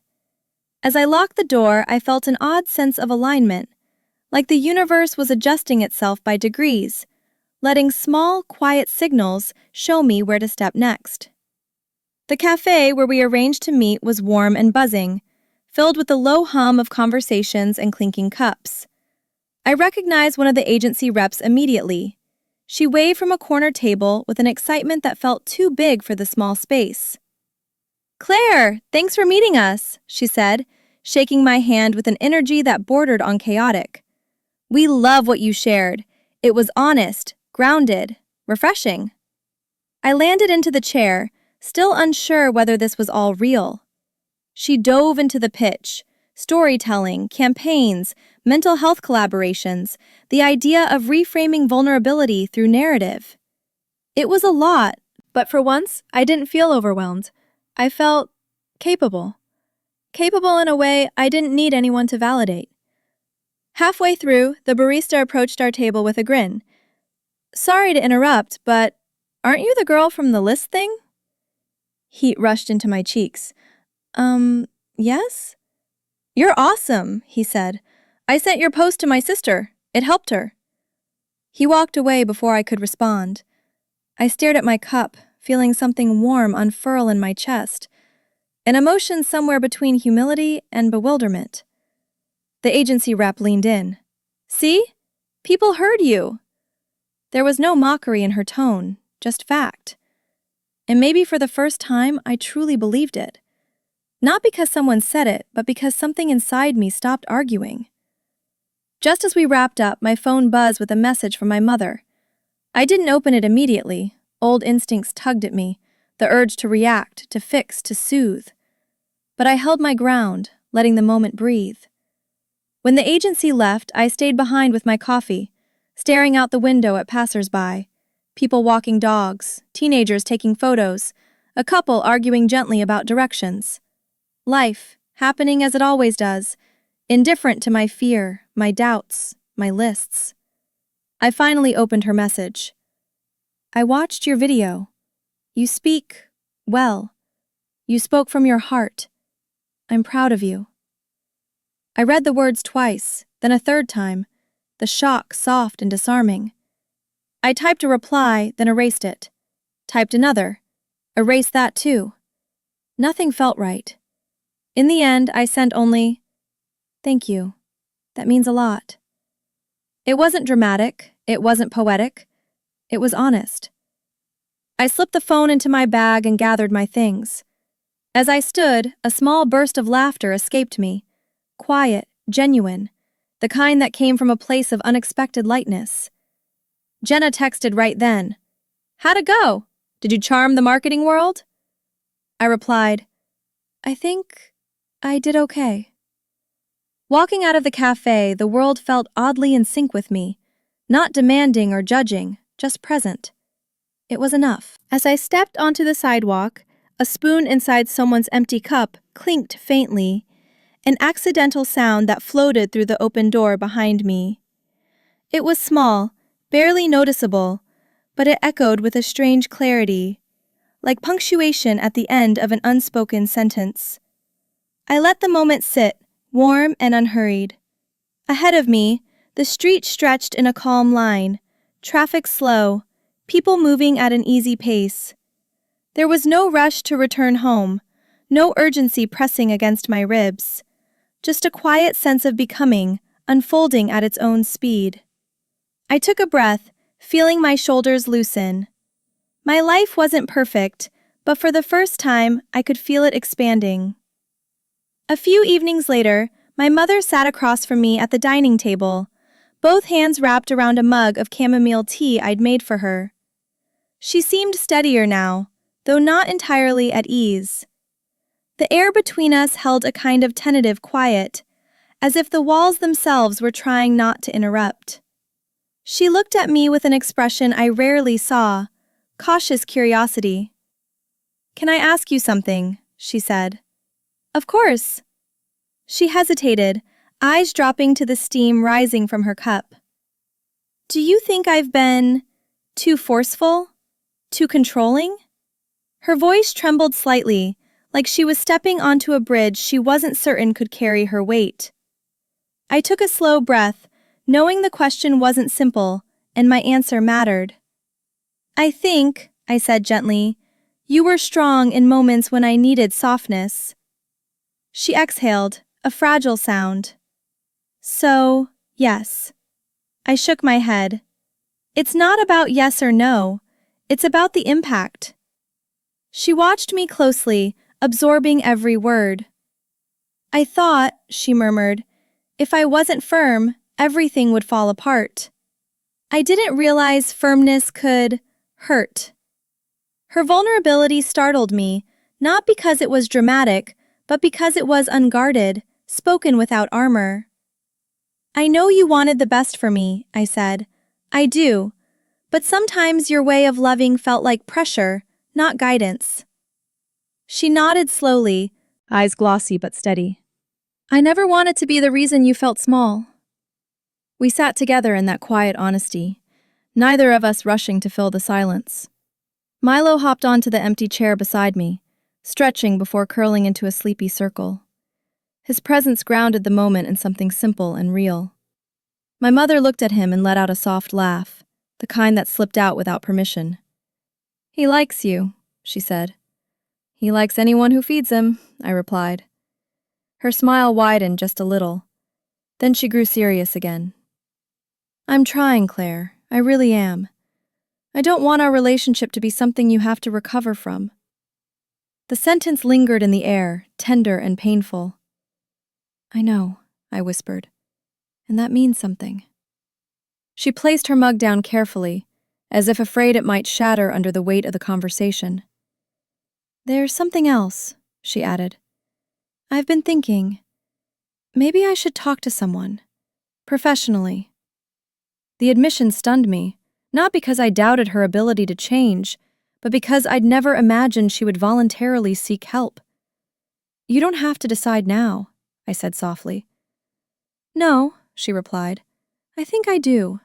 As I locked the door, I felt an odd sense of alignment, like the universe was adjusting itself by degrees, letting small, quiet signals show me where to step next. The cafe where we arranged to meet was warm and buzzing, filled with the low hum of conversations and clinking cups. I recognized one of the agency reps immediately. She waved from a corner table with an excitement that felt too big for the small space. "Claire, thanks for meeting us," she said, shaking my hand with an energy that bordered on chaotic. "We love what you shared. It was honest, grounded, refreshing." I landed into the chair, still unsure whether this was all real. She dove into the pitch, storytelling, campaigns, mental health collaborations, the idea of reframing vulnerability through narrative. It was a lot, but for once, I didn't feel overwhelmed. I felt capable. Capable in a way I didn't need anyone to validate. Halfway through, the barista approached our table with a grin. "Sorry to interrupt, but aren't you the girl from the list thing?" Heat rushed into my cheeks. Yes? You're awesome, he said. I sent your post to my sister. It helped her. He walked away before I could respond. I stared at my cup, feeling something warm unfurl in my chest, an emotion somewhere between humility and bewilderment. The agency rep leaned in. See? People heard you. There was no mockery in her tone, just fact. And maybe for the first time, I truly believed it. Not because someone said it, but because something inside me stopped arguing. Just as we wrapped up, my phone buzzed with a message from my mother. I didn't open it immediately. Old instincts tugged at me, the urge to react, to fix, to soothe. But I held my ground, letting the moment breathe. When the agency left, I stayed behind with my coffee, staring out the window at passers-by, people walking dogs, teenagers taking photos, a couple arguing gently about directions. Life, happening as it always does, indifferent to my fear, my doubts, my lists. I finally opened her message. I watched your video. You speak well. You spoke from your heart. I'm proud of you. I read the words twice, then a third time, the shock soft and disarming. I typed a reply, then erased it. Typed another. Erased that too. Nothing felt right. In the end, I sent only, "Thank you. That means a lot." It wasn't dramatic. It wasn't poetic. It was honest. I slipped the phone into my bag and gathered my things. As I stood, a small burst of laughter escaped me. Quiet, genuine, the kind that came from a place of unexpected lightness. Jenna texted right then. "How'd it go? Did you charm the marketing world?" I replied, "I think I did okay." Walking out of the cafe, the world felt oddly in sync with me, not demanding or judging, just present. It was enough. As I stepped onto the sidewalk, a spoon inside someone's empty cup clinked faintly, an accidental sound that floated through the open door behind me. It was small, barely noticeable, but it echoed with a strange clarity, like punctuation at the end of an unspoken sentence. I let the moment sit, warm and unhurried. Ahead of me, the street stretched in a calm line, traffic slow, people moving at an easy pace. There was no rush to return home, no urgency pressing against my ribs, just a quiet sense of becoming, unfolding at its own speed. I took a breath, feeling my shoulders loosen. My life wasn't perfect, but for the first time, I could feel it expanding. A few evenings later, my mother sat across from me at the dining table, both hands wrapped around a mug of chamomile tea I'd made for her. She seemed steadier now, though not entirely at ease. The air between us held a kind of tentative quiet, as if the walls themselves were trying not to interrupt. She looked at me with an expression I rarely saw, cautious curiosity. "Can I ask you something?" she said. "Of course." She hesitated, eyes dropping to the steam rising from her cup. "Do you think I've been too forceful? Too controlling?" Her voice trembled slightly, like she was stepping onto a bridge she wasn't certain could carry her weight. I took a slow breath, knowing the question wasn't simple, and my answer mattered. "I think," I said gently, "you were strong in moments when I needed softness." She exhaled, a fragile sound. "So, yes." I shook my head. "It's not about yes or no. It's about the impact." She watched me closely, absorbing every word. "I thought," she murmured, "if I wasn't firm, everything would fall apart. I didn't realize firmness could hurt." Her vulnerability startled me, not because it was dramatic, but because it was unguarded, spoken without armor. "I know you wanted the best for me," I said. "I do. But sometimes your way of loving felt like pressure, not guidance." She nodded slowly, eyes glossy but steady. "I never wanted to be the reason you felt small." We sat together in that quiet honesty, neither of us rushing to fill the silence. Milo hopped onto the empty chair beside me, stretching before curling into a sleepy circle. His presence grounded the moment in something simple and real. My mother looked at him and let out a soft laugh, the kind that slipped out without permission. "He likes you," she said. "He likes anyone who feeds him," I replied. Her smile widened just a little. Then she grew serious again. "I'm trying, Claire. I really am. I don't want our relationship to be something you have to recover from." The sentence lingered in the air, tender and painful. "I know," I whispered, "and that means something." She placed her mug down carefully, as if afraid it might shatter under the weight of the conversation. "There's something else," she added. "I've been thinking, maybe I should talk to someone, professionally." The admission stunned me, not because I doubted her ability to change, but because I'd never imagined she would voluntarily seek help. "You don't have to decide now," I said softly. "No," she replied. "I think I do.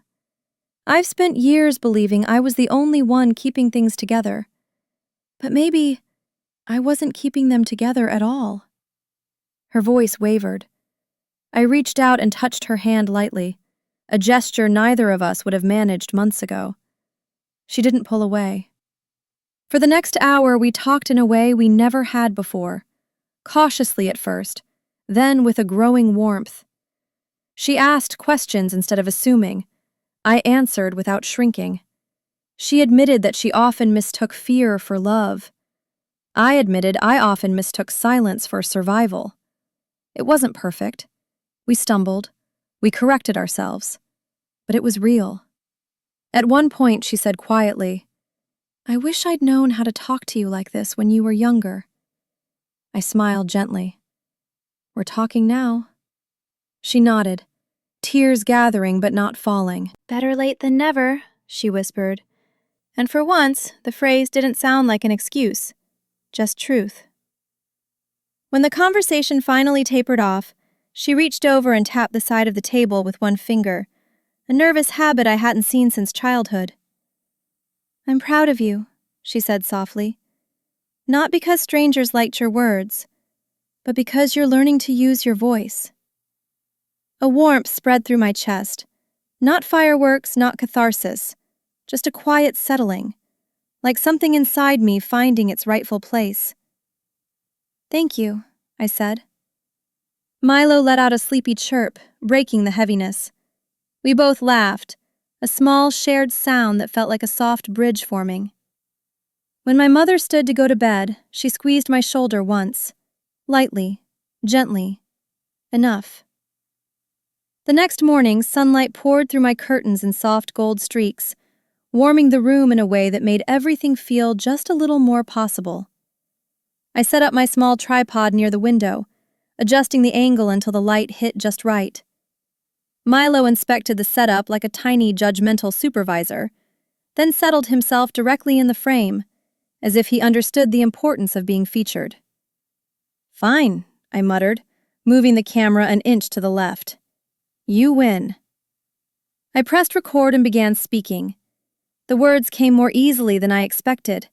I've spent years believing I was the only one keeping things together. But maybe I wasn't keeping them together at all." Her voice wavered. I reached out and touched her hand lightly, a gesture neither of us would have managed months ago. She didn't pull away. For the next hour, we talked in a way we never had before, cautiously at first, then with a growing warmth. She asked questions instead of assuming. I answered without shrinking. She admitted that she often mistook fear for love. I admitted I often mistook silence for survival. It wasn't perfect. We stumbled. We corrected ourselves. But it was real. At one point, she said quietly, "I wish I'd known how to talk to you like this when you were younger." I smiled gently. "We're talking now." She nodded, tears gathering but not falling. "Better late than never," she whispered. And for once, the phrase didn't sound like an excuse, just truth. When the conversation finally tapered off, she reached over and tapped the side of the table with one finger, a nervous habit I hadn't seen since childhood. "I'm proud of you," she said softly. "Not because strangers liked your words, but because you're learning to use your voice." A warmth spread through my chest. Not fireworks, not catharsis, just a quiet settling, like something inside me finding its rightful place. "Thank you," I said. Milo let out a sleepy chirp, breaking the heaviness. We both laughed, a small shared sound that felt like a soft bridge forming. When my mother stood to go to bed, she squeezed my shoulder once, lightly, gently, enough. The next morning, sunlight poured through my curtains in soft gold streaks, warming the room in a way that made everything feel just a little more possible. I set up my small tripod near the window, adjusting the angle until the light hit just right. Milo inspected the setup like a tiny judgmental supervisor, then settled himself directly in the frame, as if he understood the importance of being featured. "Fine," I muttered, moving the camera an inch to the left. "You win." I pressed record and began speaking. The words came more easily than I expected,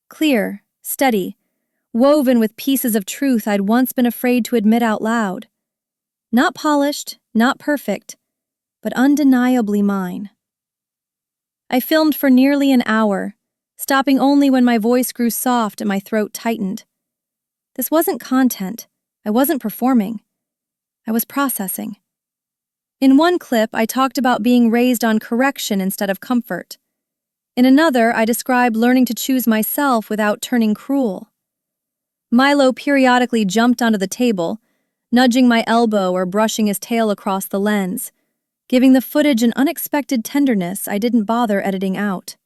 clear, steady, woven with pieces of truth I'd once been afraid to admit out loud. Not polished, not perfect, but undeniably mine. I filmed for nearly an hour, stopping only when my voice grew soft and my throat tightened. This wasn't content. I wasn't performing. I was processing. In one clip, I talked about being raised on correction instead of comfort. In another, I described learning to choose myself without turning cruel. Milo periodically jumped onto the table, nudging my elbow or brushing his tail across the lens, giving the footage an unexpected tenderness I didn't bother editing out.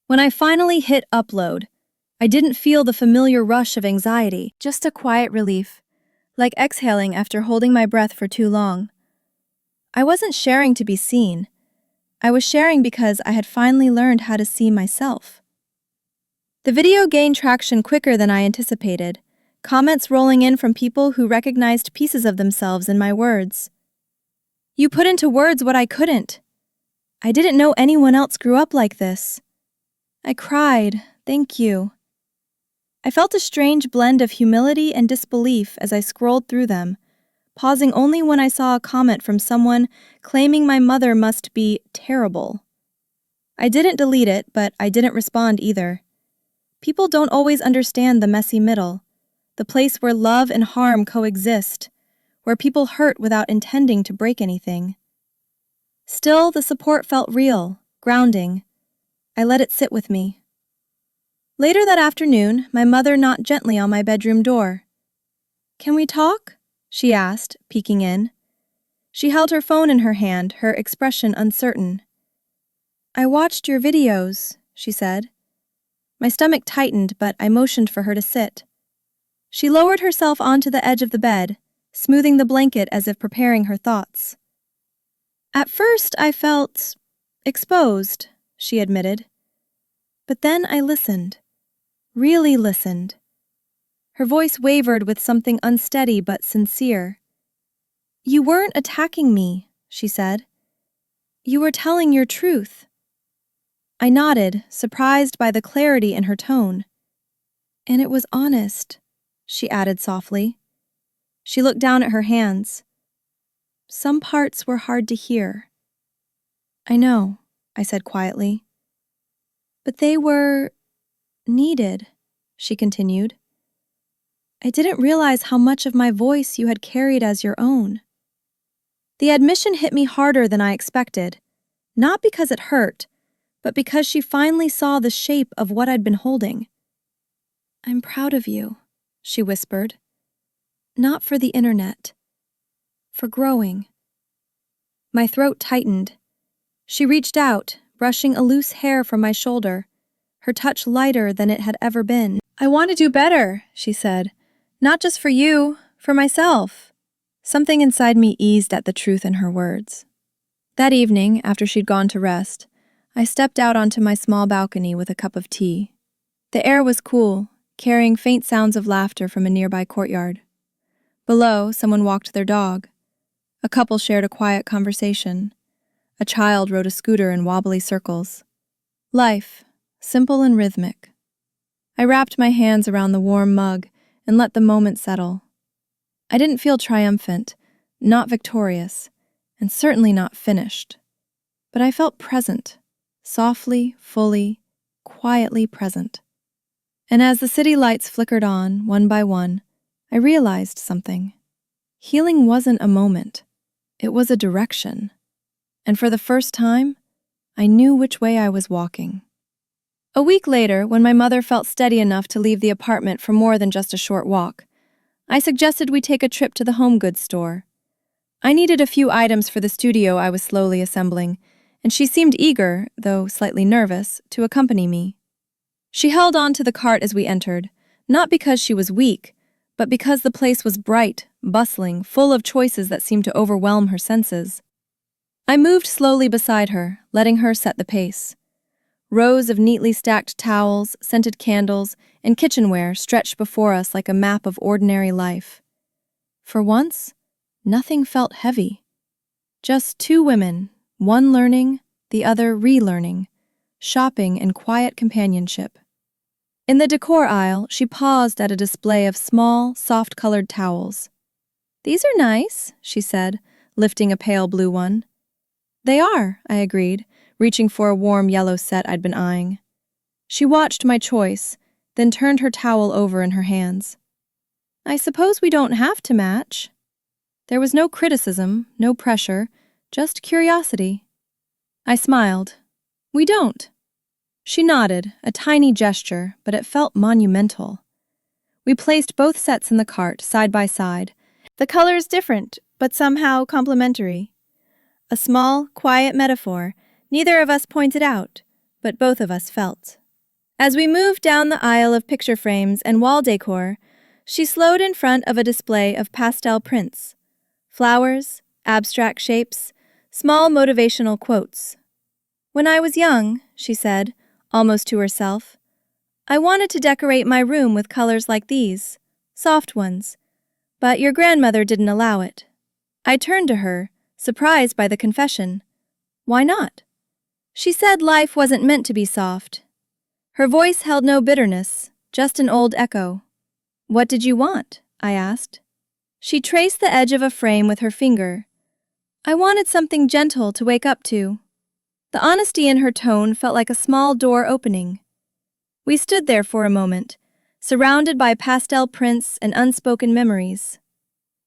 When I finally hit upload, I didn't feel the familiar rush of anxiety, just a quiet relief, like exhaling after holding my breath for too long. I wasn't sharing to be seen. I was sharing because I had finally learned how to see myself. The video gained traction quicker than I anticipated, comments rolling in from people who recognized pieces of themselves in my words. "You put into words what I couldn't. I didn't know anyone else grew up like this." I cried, "Thank you." I felt a strange blend of humility and disbelief as I scrolled through them, pausing only when I saw a comment from someone claiming my mother must be terrible. I didn't delete it, but I didn't respond either. People don't always understand the messy middle, the place where love and harm coexist, where people hurt without intending to break anything. Still, the support felt real, grounding. I let it sit with me. Later that afternoon, my mother knocked gently on my bedroom door. "Can we talk?" she asked, peeking in. She held her phone in her hand, her expression uncertain. "I watched your videos," she said. My stomach tightened, but I motioned for her to sit. She lowered herself onto the edge of the bed, smoothing the blanket as if preparing her thoughts. "At first I felt exposed," she admitted. "But then I listened. Really listened." Her voice wavered with something unsteady but sincere. "You weren't attacking me," she said. "You were telling your truth." I nodded, surprised by the clarity in her tone. "And it was honest," she added softly. She looked down at her hands. "Some parts were hard to hear." "I know," I said quietly. "But they were needed," she continued. "I didn't realize how much of my voice you had carried as your own." The admission hit me harder than I expected, not because it hurt, but because she finally saw the shape of what I'd been holding. "I'm proud of you," she whispered. "Not for the internet. For growing." My throat tightened. She reached out, brushing a loose hair from my shoulder, her touch lighter than it had ever been. "I want to do better," she said. "Not just for you, for myself." Something inside me eased at the truth in her words. That evening, after she'd gone to rest, I stepped out onto my small balcony with a cup of tea. The air was cool, carrying faint sounds of laughter from a nearby courtyard. Below, someone walked their dog. A couple shared a quiet conversation. A child rode a scooter in wobbly circles. Life, simple and rhythmic. I wrapped my hands around the warm mug and let the moment settle. I didn't feel triumphant, not victorious, and certainly not finished. But I felt present, softly, fully, quietly present. And as the city lights flickered on, one by one, I realized something. Healing wasn't a moment. It was a direction. And for the first time, I knew which way I was walking. A week later, when my mother felt steady enough to leave the apartment for more than just a short walk, I suggested we take a trip to the home goods store. I needed a few items for the studio I was slowly assembling, and she seemed eager, though slightly nervous, to accompany me. She held on to the cart as we entered, not because she was weak, but because the place was bright, bustling, full of choices that seemed to overwhelm her senses. I moved slowly beside her, letting her set the pace. Rows of neatly stacked towels, scented candles, and kitchenware stretched before us like a map of ordinary life. For once, nothing felt heavy. Just two women, one learning, the other relearning, shopping in quiet companionship. In the decor aisle, she paused at a display of small, soft-colored towels. "These are nice," she said, lifting a pale blue one. "They are," I agreed, reaching for a warm yellow set I'd been eyeing. She watched my choice, then turned her towel over in her hands. "I suppose we don't have to match." There was no criticism, no pressure, just curiosity. I smiled. "We don't." She nodded, a tiny gesture, but it felt monumental. We placed both sets in the cart, side by side. The colors different, but somehow complementary. A small, quiet metaphor neither of us pointed out, but both of us felt. As we moved down the aisle of picture frames and wall decor, she slowed in front of a display of pastel prints. Flowers, abstract shapes, small motivational quotes. "When I was young," she said, almost to herself, "I wanted to decorate my room with colors like these, soft ones, but your grandmother didn't allow it." I turned to her, surprised by the confession. "Why not?" She said life wasn't meant to be soft. Her voice held no bitterness, just an old echo. What did you want? I asked. She traced the edge of a frame with her finger. I wanted something gentle to wake up to. The honesty in her tone felt like a small door opening. We stood there for a moment, surrounded by pastel prints and unspoken memories.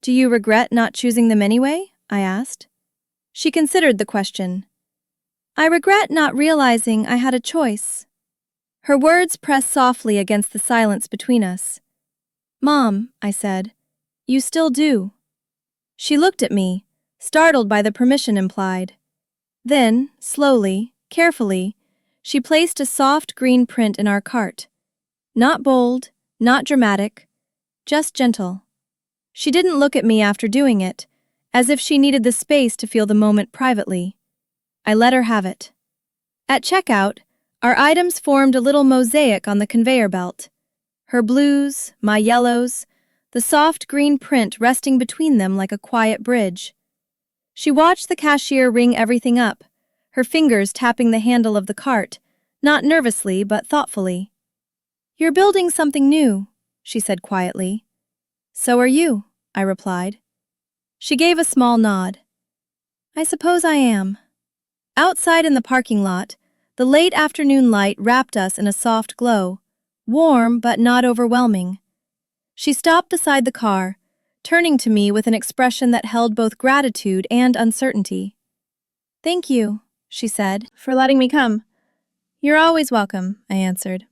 Do you regret not choosing them anyway? I asked. She considered the question. I regret not realizing I had a choice. Her words pressed softly against the silence between us. Mom, I said, you still do. She looked at me, startled by the permission implied. Then, slowly, carefully, she placed a soft green print in our cart. Not bold, not dramatic, just gentle. She didn't look at me after doing it, as if she needed the space to feel the moment privately. I let her have it. At checkout, our items formed a little mosaic on the conveyor belt. Her blues, my yellows, the soft green print resting between them like a quiet bridge. She watched the cashier ring everything up, her fingers tapping the handle of the cart, not nervously but thoughtfully. You're building something new, she said quietly. So are you, I replied. She gave a small nod. I suppose I am. Outside in the parking lot, the late afternoon light wrapped us in a soft glow, warm but not overwhelming. She stopped beside the car, turning to me with an expression that held both gratitude and uncertainty. Thank you, she said, for letting me come. You're always welcome, I answered.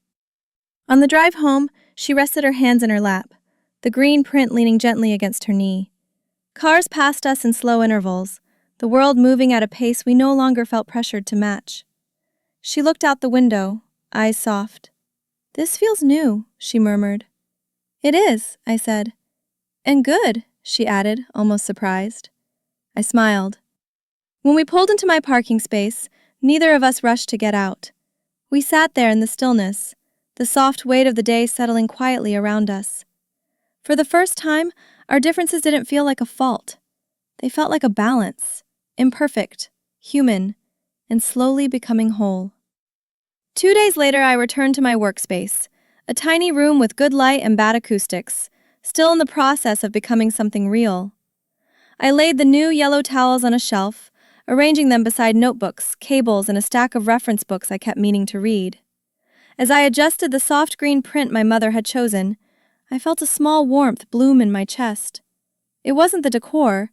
On the drive home, she rested her hands in her lap, the green print leaning gently against her knee. Cars passed us in slow intervals, the world moving at a pace we no longer felt pressured to match. She looked out the window, eyes soft. This feels new, she murmured. It is, I said. And good, she added, almost surprised. I smiled. When we pulled into my parking space, neither of us rushed to get out. We sat there in the stillness, the soft weight of the day settling quietly around us. For the first time, our differences didn't feel like a fault. They felt like a balance, imperfect, human, and slowly becoming whole. 2 days later, I returned to my workspace, a tiny room with good light and bad acoustics, still in the process of becoming something real. I laid the new yellow towels on a shelf, arranging them beside notebooks, cables, and a stack of reference books I kept meaning to read. As I adjusted the soft green print my mother had chosen, I felt a small warmth bloom in my chest. It wasn't the decor.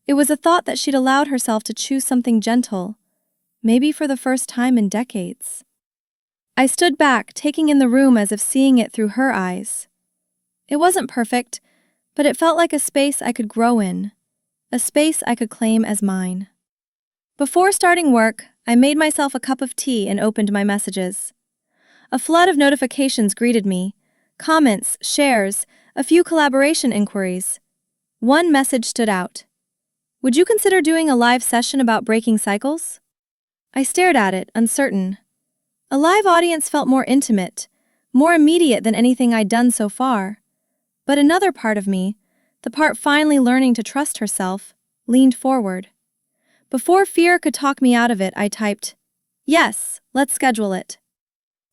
It was a thought that she'd allowed herself to choose something gentle, maybe for the first time in decades. I stood back, taking in the room as if seeing it through her eyes. It wasn't perfect, but it felt like a space I could grow in, a space I could claim as mine. Before starting work, I made myself a cup of tea and opened my messages. A flood of notifications greeted me, comments, shares, a few collaboration inquiries. One message stood out. Would you consider doing a live session about breaking cycles? I stared at it, uncertain. A live audience felt more intimate, more immediate than anything I'd done so far. But another part of me, the part finally learning to trust herself, leaned forward. Before fear could talk me out of it, I typed, "Yes, let's schedule it."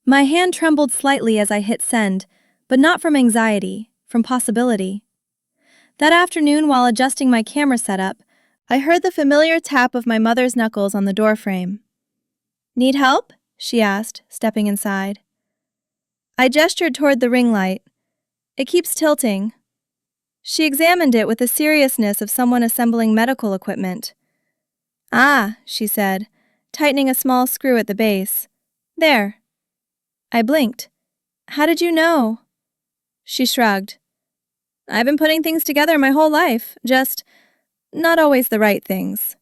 My hand trembled slightly as I hit send, but not from anxiety, from possibility. That afternoon, while adjusting my camera setup, I heard the familiar tap of my mother's knuckles on the doorframe. "Need help?" she asked, stepping inside. I gestured toward the ring light. "It keeps tilting." She examined it with the seriousness of someone assembling medical equipment. "Ah," she said, tightening a small screw at the base. "There." I blinked. "How did you know?" She shrugged. "I've been putting things together my whole life, just not always the right things."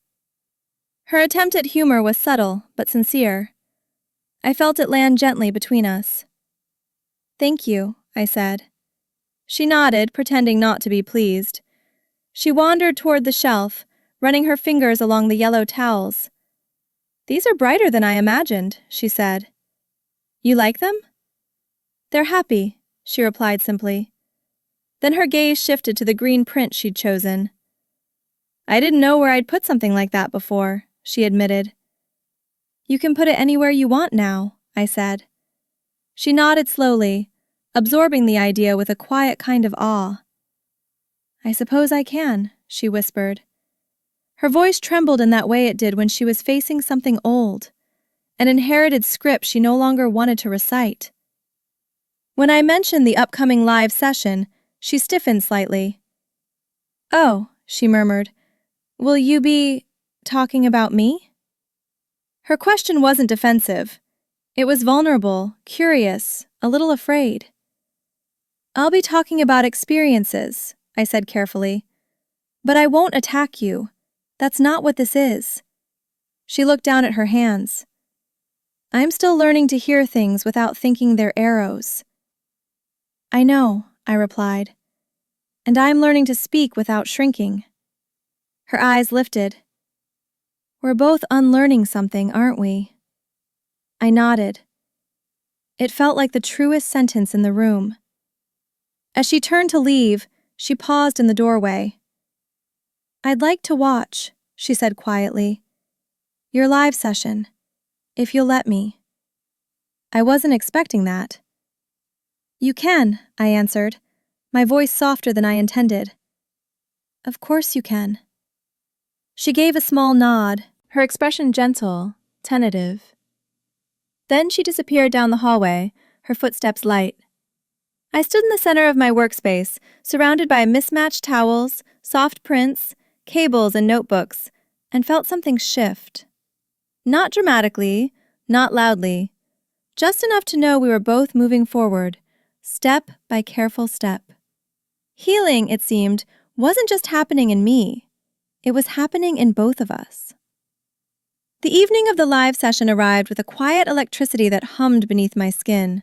Her attempt at humor was subtle, but sincere. I felt it land gently between us. "Thank you," I said. She nodded, pretending not to be pleased. She wandered toward the shelf, running her fingers along the yellow towels. "These are brighter than I imagined," she said. "You like them?" "They're happy," she replied simply. Then her gaze shifted to the green print she'd chosen. "I didn't know where I'd put something like that before," she admitted. "You can put it anywhere you want now," I said. She nodded slowly, absorbing the idea with a quiet kind of awe. "I suppose I can," she whispered. Her voice trembled in that way it did when she was facing something old, an inherited script she no longer wanted to recite. When I mentioned the upcoming live session, she stiffened slightly. "Oh," she murmured, "will you be talking about me?" Her question wasn't defensive. It was vulnerable, curious, a little afraid. "I'll be talking about experiences," I said carefully. "But I won't attack you. That's not what this is." She looked down at her hands. "I'm still learning to hear things without thinking they're arrows." "I know," I replied. "And I'm learning to speak without shrinking." Her eyes lifted. "We're both unlearning something, aren't we?" I nodded. It felt like the truest sentence in the room. As she turned to leave, she paused in the doorway. "I'd like to watch," she said quietly. "Your live session, if you'll let me." I wasn't expecting that. "You can," I answered, my voice softer than I intended. "Of course you can." She gave a small nod, her expression gentle, tentative. Then she disappeared down the hallway, her footsteps light. I stood in the center of my workspace, surrounded by mismatched towels, soft prints, cables, and notebooks, and felt something shift. Not dramatically, not loudly, just enough to know we were both moving forward, step by careful step. Healing, it seemed, wasn't just happening in me. It was happening in both of us. The evening of the live session arrived with a quiet electricity that hummed beneath my skin.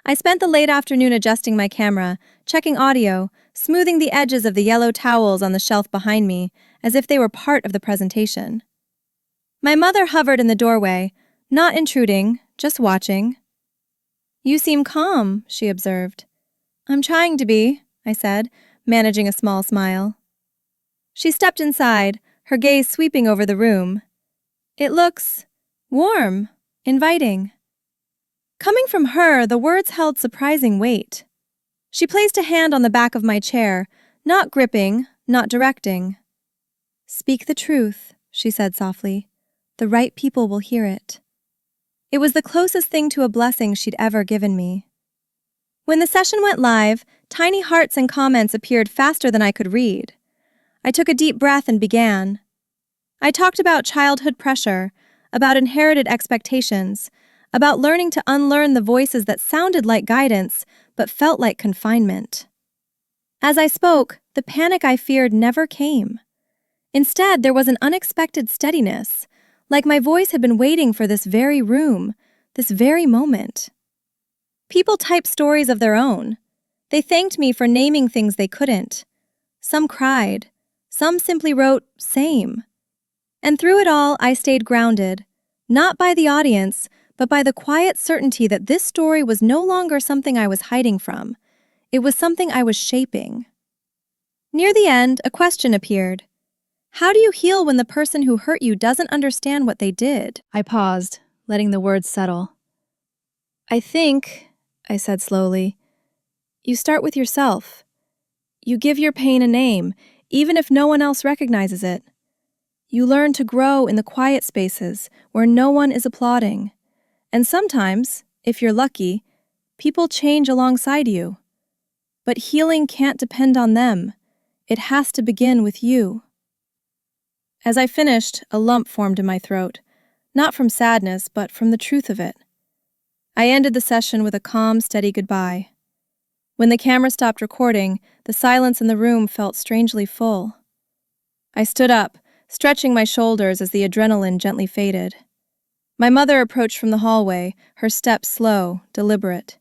I spent the late afternoon adjusting my camera, checking audio, smoothing the edges of the yellow towels on the shelf behind me, as if they were part of the presentation. My mother hovered in the doorway, not intruding, just watching. "You seem calm," she observed. "I'm trying to be," I said, managing a small smile. She stepped inside, her gaze sweeping over the room. "It looks warm, inviting." Coming from her, the words held surprising weight. She placed a hand on the back of my chair, not gripping, not directing. "Speak the truth," she said softly. "The right people will hear it." It was the closest thing to a blessing she'd ever given me. When the session went live, tiny hearts and comments appeared faster than I could read. I took a deep breath and began. I talked about childhood pressure, about inherited expectations, about learning to unlearn the voices that sounded like guidance but felt like confinement. As I spoke, the panic I feared never came. Instead, there was an unexpected steadiness, like my voice had been waiting for this very room, this very moment. People typed stories of their own. They thanked me for naming things they couldn't. Some cried. Some simply wrote, "Same." And through it all, I stayed grounded, not by the audience, but by the quiet certainty that this story was no longer something I was hiding from. It was something I was shaping. Near the end, a question appeared. How do you heal when the person who hurt you doesn't understand what they did? I paused, letting the words settle. "I think," I said slowly, "you start with yourself. You give your pain a name, even if no one else recognizes it. You learn to grow in the quiet spaces where no one is applauding. And sometimes, if you're lucky, people change alongside you. But healing can't depend on them. It has to begin with you." As I finished, a lump formed in my throat, not from sadness, but from the truth of it. I ended the session with a calm, steady goodbye. When the camera stopped recording, the silence in the room felt strangely full. I stood up, stretching my shoulders as the adrenaline gently faded. My mother approached from the hallway, her steps slow, deliberate.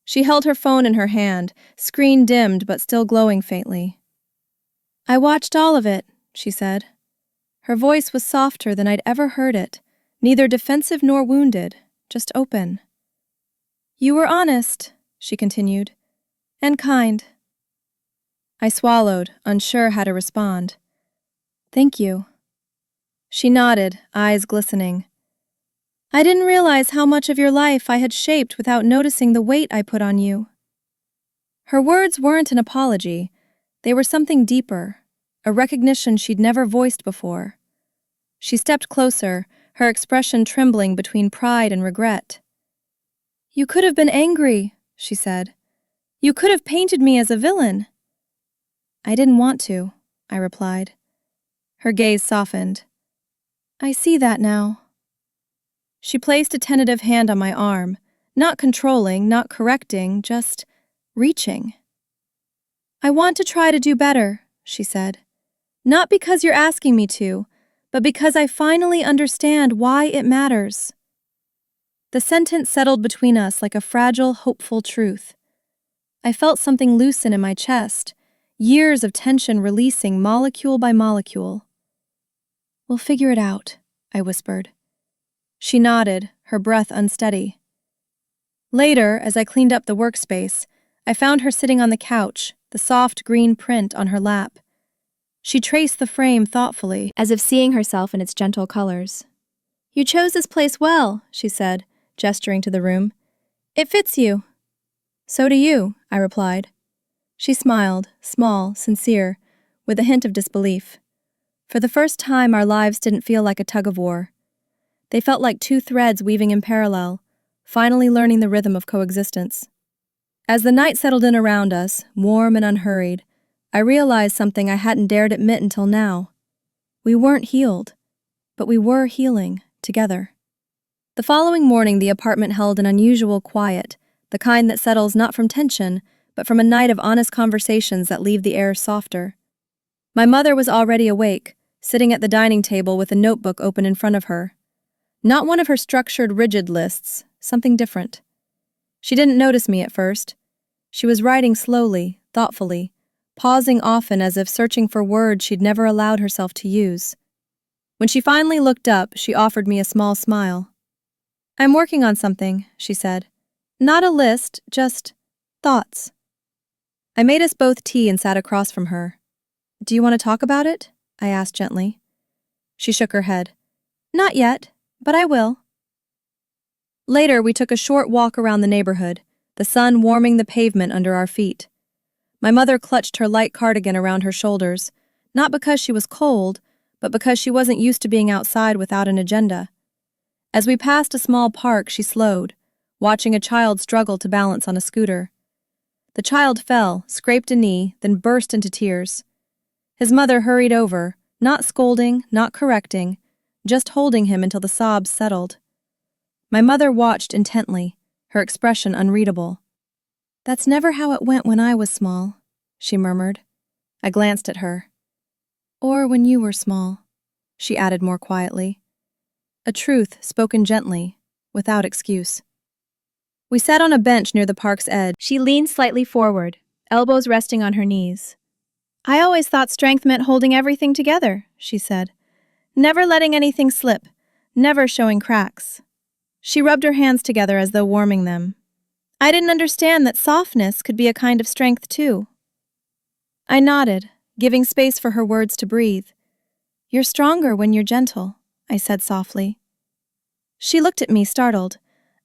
She held her phone in her hand, screen dimmed but still glowing faintly. "I watched all of it," she said. Her voice was softer than I'd ever heard it, neither defensive nor wounded, just open. "You were honest," she continued, "and kind." I swallowed, unsure how to respond. "Thank you." She nodded, eyes glistening. "I didn't realize how much of your life I had shaped without noticing the weight I put on you." Her words weren't an apology. They were something deeper, a recognition she'd never voiced before. She stepped closer, her expression trembling between pride and regret. "You could have been angry," she said. "You could have painted me as a villain." "I didn't want to," I replied. Her gaze softened. "I see that now." She placed a tentative hand on my arm, not controlling, not correcting, just reaching. "I want to try to do better," she said. "Not because you're asking me to, but because I finally understand why it matters." The sentence settled between us like a fragile, hopeful truth. I felt something loosen in my chest, years of tension releasing molecule by molecule. "We'll figure it out," I whispered. She nodded, her breath unsteady. Later, as I cleaned up the workspace, I found her sitting on the couch, the soft green print on her lap. She traced the frame thoughtfully, as if seeing herself in its gentle colors. "You chose this place well," she said, gesturing to the room. "It fits you." "So do you," I replied. She smiled, small, sincere, with a hint of disbelief. For the first time, our lives didn't feel like a tug-of-war. They felt like two threads weaving in parallel, finally learning the rhythm of coexistence. As the night settled in around us, warm and unhurried, I realized something I hadn't dared admit until now. We weren't healed, but we were healing, together. The following morning, the apartment held an unusual quiet, the kind that settles not from tension, but from a night of honest conversations that leave the air softer. My mother was already awake, sitting at the dining table with a notebook open in front of her. Not one of her structured, rigid lists, something different. She didn't notice me at first. She was writing slowly, thoughtfully, pausing often as if searching for words she'd never allowed herself to use. When she finally looked up, she offered me a small smile. "I'm working on something," she said. "Not a list, just thoughts." I made us both tea and sat across from her. "Do you want to talk about it?" I asked gently. She shook her head. "Not yet, but I will." Later, we took a short walk around the neighborhood, the sun warming the pavement under our feet. My mother clutched her light cardigan around her shoulders, not because she was cold, but because she wasn't used to being outside without an agenda. As we passed a small park, she slowed, watching a child struggle to balance on a scooter. The child fell, scraped a knee, then burst into tears. His mother hurried over, not scolding, not correcting, just holding him until the sobs settled. My mother watched intently, her expression unreadable. "That's never how it went when I was small," she murmured. I glanced at her. "Or when you were small," she added more quietly. A truth spoken gently, without excuse. We sat on a bench near the park's edge. She leaned slightly forward, elbows resting on her knees. "I always thought strength meant holding everything together," she said. "Never letting anything slip, never showing cracks." She rubbed her hands together as though warming them. "I didn't understand that softness could be a kind of strength too." I nodded, giving space for her words to breathe. "You're stronger when you're gentle," I said softly. She looked at me, startled,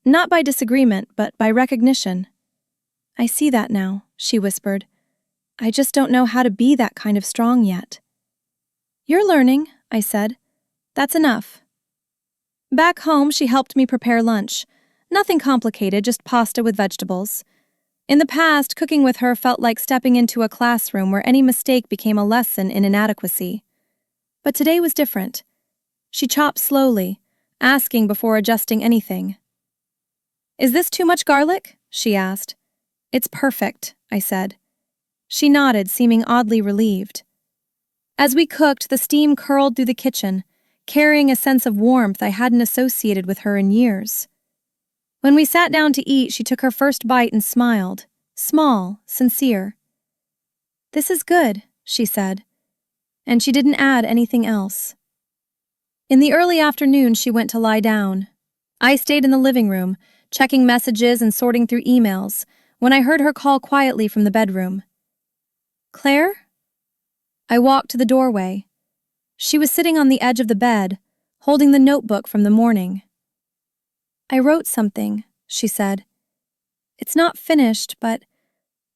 not by disagreement, but by recognition. "I see that now," she whispered. "I just don't know how to be that kind of strong yet." "You're learning," I said. "That's enough." Back home, she helped me prepare lunch. Nothing complicated, just pasta with vegetables. In the past, cooking with her felt like stepping into a classroom where any mistake became a lesson in inadequacy. But today was different. She chopped slowly, asking before adjusting anything. "Is this too much garlic?" she asked. "It's perfect," I said. She nodded, seeming oddly relieved. As we cooked, the steam curled through the kitchen, carrying a sense of warmth I hadn't associated with her in years. When we sat down to eat, she took her first bite and smiled, small, sincere. "This is good," she said, and she didn't add anything else. In the early afternoon, she went to lie down. I stayed in the living room, checking messages and sorting through emails, when I heard her call quietly from the bedroom. "Claire?" I walked to the doorway. She was sitting on the edge of the bed, holding the notebook from the morning. "I wrote something," she said. "It's not finished, but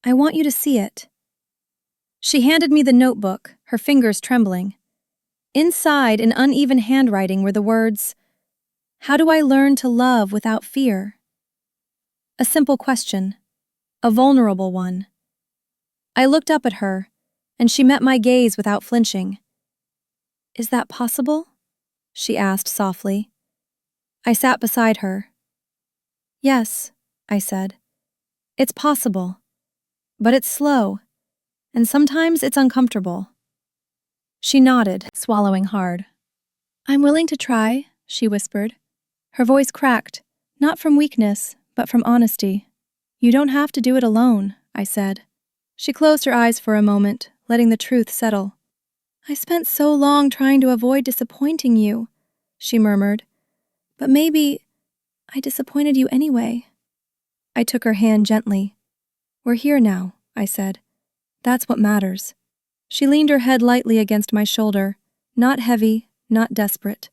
I want you to see it. She handed me the notebook, her fingers trembling. Inside, in uneven handwriting, were the words, "How do I learn to love without fear?" A simple question, a vulnerable one. I looked up at her, and she met my gaze without flinching. "Is that possible?" she asked softly. I sat beside her. "Yes," I said. "It's possible. But it's slow, and sometimes it's uncomfortable." She nodded, swallowing hard. "I'm willing to try," she whispered. Her voice cracked, not from weakness, but from honesty. "You don't have to do it alone," I said. She closed her eyes for a moment, letting the truth settle. "I spent so long trying to avoid disappointing you," she murmured. "But maybe I disappointed you anyway." I took her hand gently. "We're here now," I said. "That's what matters." She leaned her head lightly against my shoulder, not heavy, not desperate,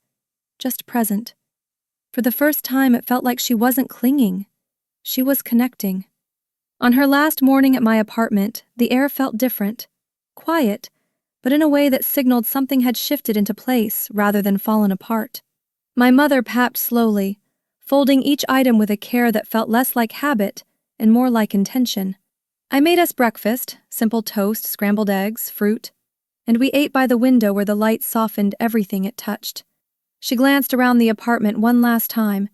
just present. For the first time, it felt like she wasn't clinging. She was connecting. On her last morning at my apartment, the air felt different, quiet, but in a way that signaled something had shifted into place rather than fallen apart. My mother packed slowly, folding each item with a care that felt less like habit and more like intention. I made us breakfast, simple toast, scrambled eggs, fruit, and we ate by the window where the light softened everything it touched. She glanced around the apartment one last time,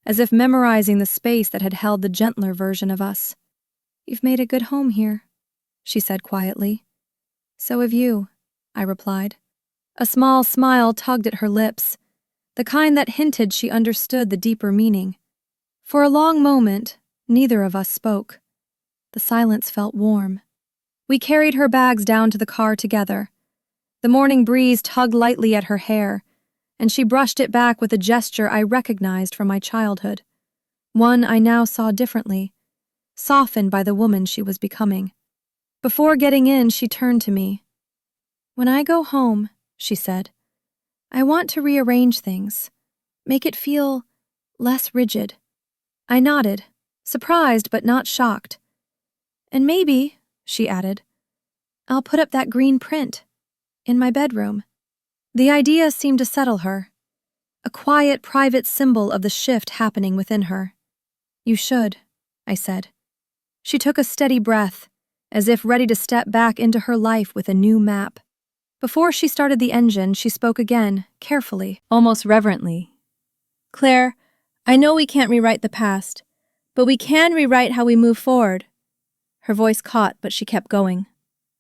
as if memorizing the space that had held the gentler version of us. "You've made a good home here," she said quietly. "So have you," I replied. A small smile tugged at her lips, the kind that hinted she understood the deeper meaning. For a long moment, neither of us spoke. The silence felt warm. We carried her bags down to the car together. The morning breeze tugged lightly at her hair, and she brushed it back with a gesture I recognized from my childhood. One I now saw differently, softened by the woman she was becoming. Before getting in, she turned to me. "When I go home," she said, "I want to rearrange things, make it feel less rigid." I nodded, surprised but not shocked. "And maybe," she added, "I'll put up that green print in my bedroom." The idea seemed to settle her, a quiet, private symbol of the shift happening within her. "You should," I said. She took a steady breath, as if ready to step back into her life with a new map. Before she started the engine, she spoke again, carefully, almost reverently. "Claire, I know we can't rewrite the past, but we can rewrite how we move forward." Her voice caught, but she kept going.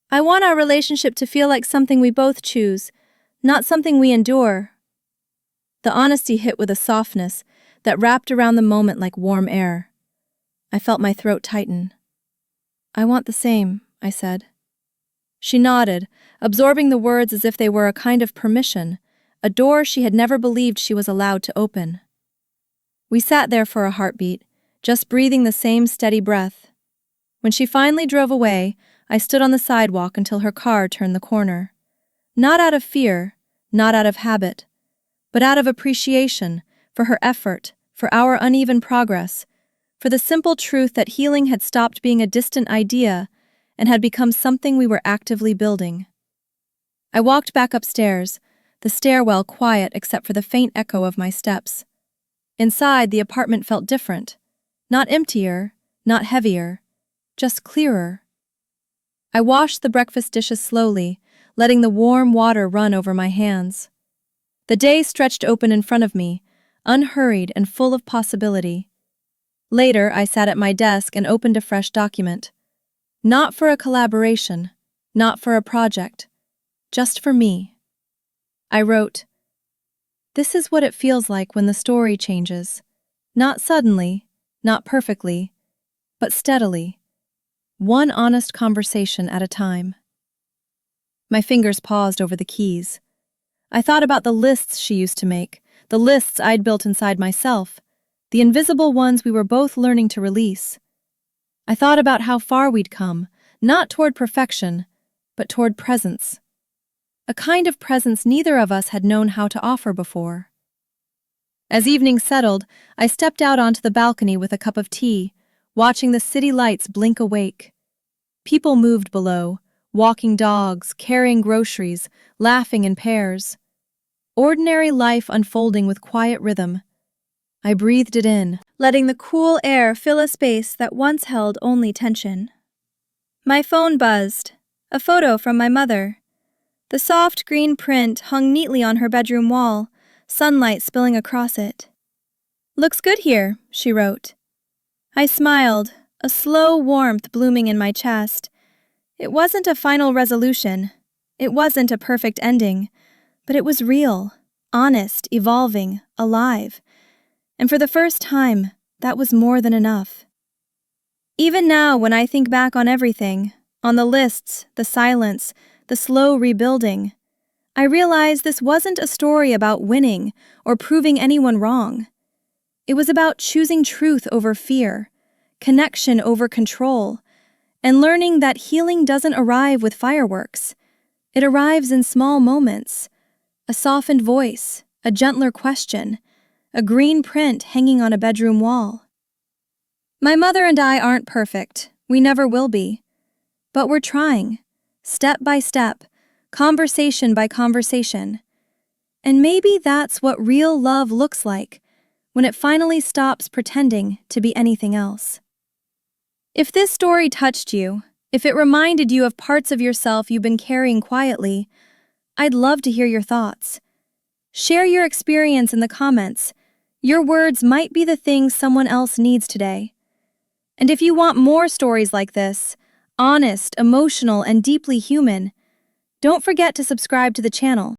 "I want our relationship to feel like something we both choose, not something we endure." The honesty hit with a softness that wrapped around the moment like warm air. I felt my throat tighten. "I want the same," I said. She nodded, absorbing the words as if they were a kind of permission, a door she had never believed she was allowed to open. We sat there for a heartbeat, just breathing the same steady breath. When she finally drove away, I stood on the sidewalk until her car turned the corner. Not out of fear, not out of habit, but out of appreciation for her effort, for our uneven progress, for the simple truth that healing had stopped being a distant idea and had become something we were actively building. I walked back upstairs, the stairwell quiet except for the faint echo of my steps. Inside, the apartment felt different, not emptier, not heavier, just clearer. I washed the breakfast dishes slowly, letting the warm water run over my hands. The day stretched open in front of me, unhurried and full of possibility. Later, I sat at my desk and opened a fresh document. Not for a collaboration, not for a project, just for me. I wrote, "This is what it feels like when the story changes. Not suddenly, not perfectly, but steadily. One honest conversation at a time." My fingers paused over the keys. I thought about the lists she used to make, the lists I'd built inside myself, the invisible ones we were both learning to release. I thought about how far we'd come, not toward perfection, but toward presence. A kind of presence neither of us had known how to offer before. As evening settled, I stepped out onto the balcony with a cup of tea, watching the city lights blink awake. People moved below, walking dogs, carrying groceries, laughing in pairs. Ordinary life unfolding with quiet rhythm. I breathed it in, letting the cool air fill a space that once held only tension. My phone buzzed. A photo from my mother. The soft green print hung neatly on her bedroom wall, sunlight spilling across it. "Looks good here," she wrote. I smiled, a slow warmth blooming in my chest. It wasn't a final resolution. It wasn't a perfect ending. But it was real, honest, evolving, alive. And for the first time, that was more than enough. Even now, when I think back on everything, on the lists, the silence, the slow rebuilding, I realize this wasn't a story about winning or proving anyone wrong. It was about choosing truth over fear, connection over control, and learning that healing doesn't arrive with fireworks. It arrives in small moments. A softened voice, a gentler question, a green print hanging on a bedroom wall. My mother and I aren't perfect. We never will be. But we're trying, step by step, conversation by conversation. And maybe that's what real love looks like, when it finally stops pretending to be anything else. If this story touched you, if it reminded you of parts of yourself you've been carrying quietly, I'd love to hear your thoughts. Share your experience in the comments. Your words might be the thing someone else needs today. And if you want more stories like this, honest, emotional, and deeply human, don't forget to subscribe to the channel.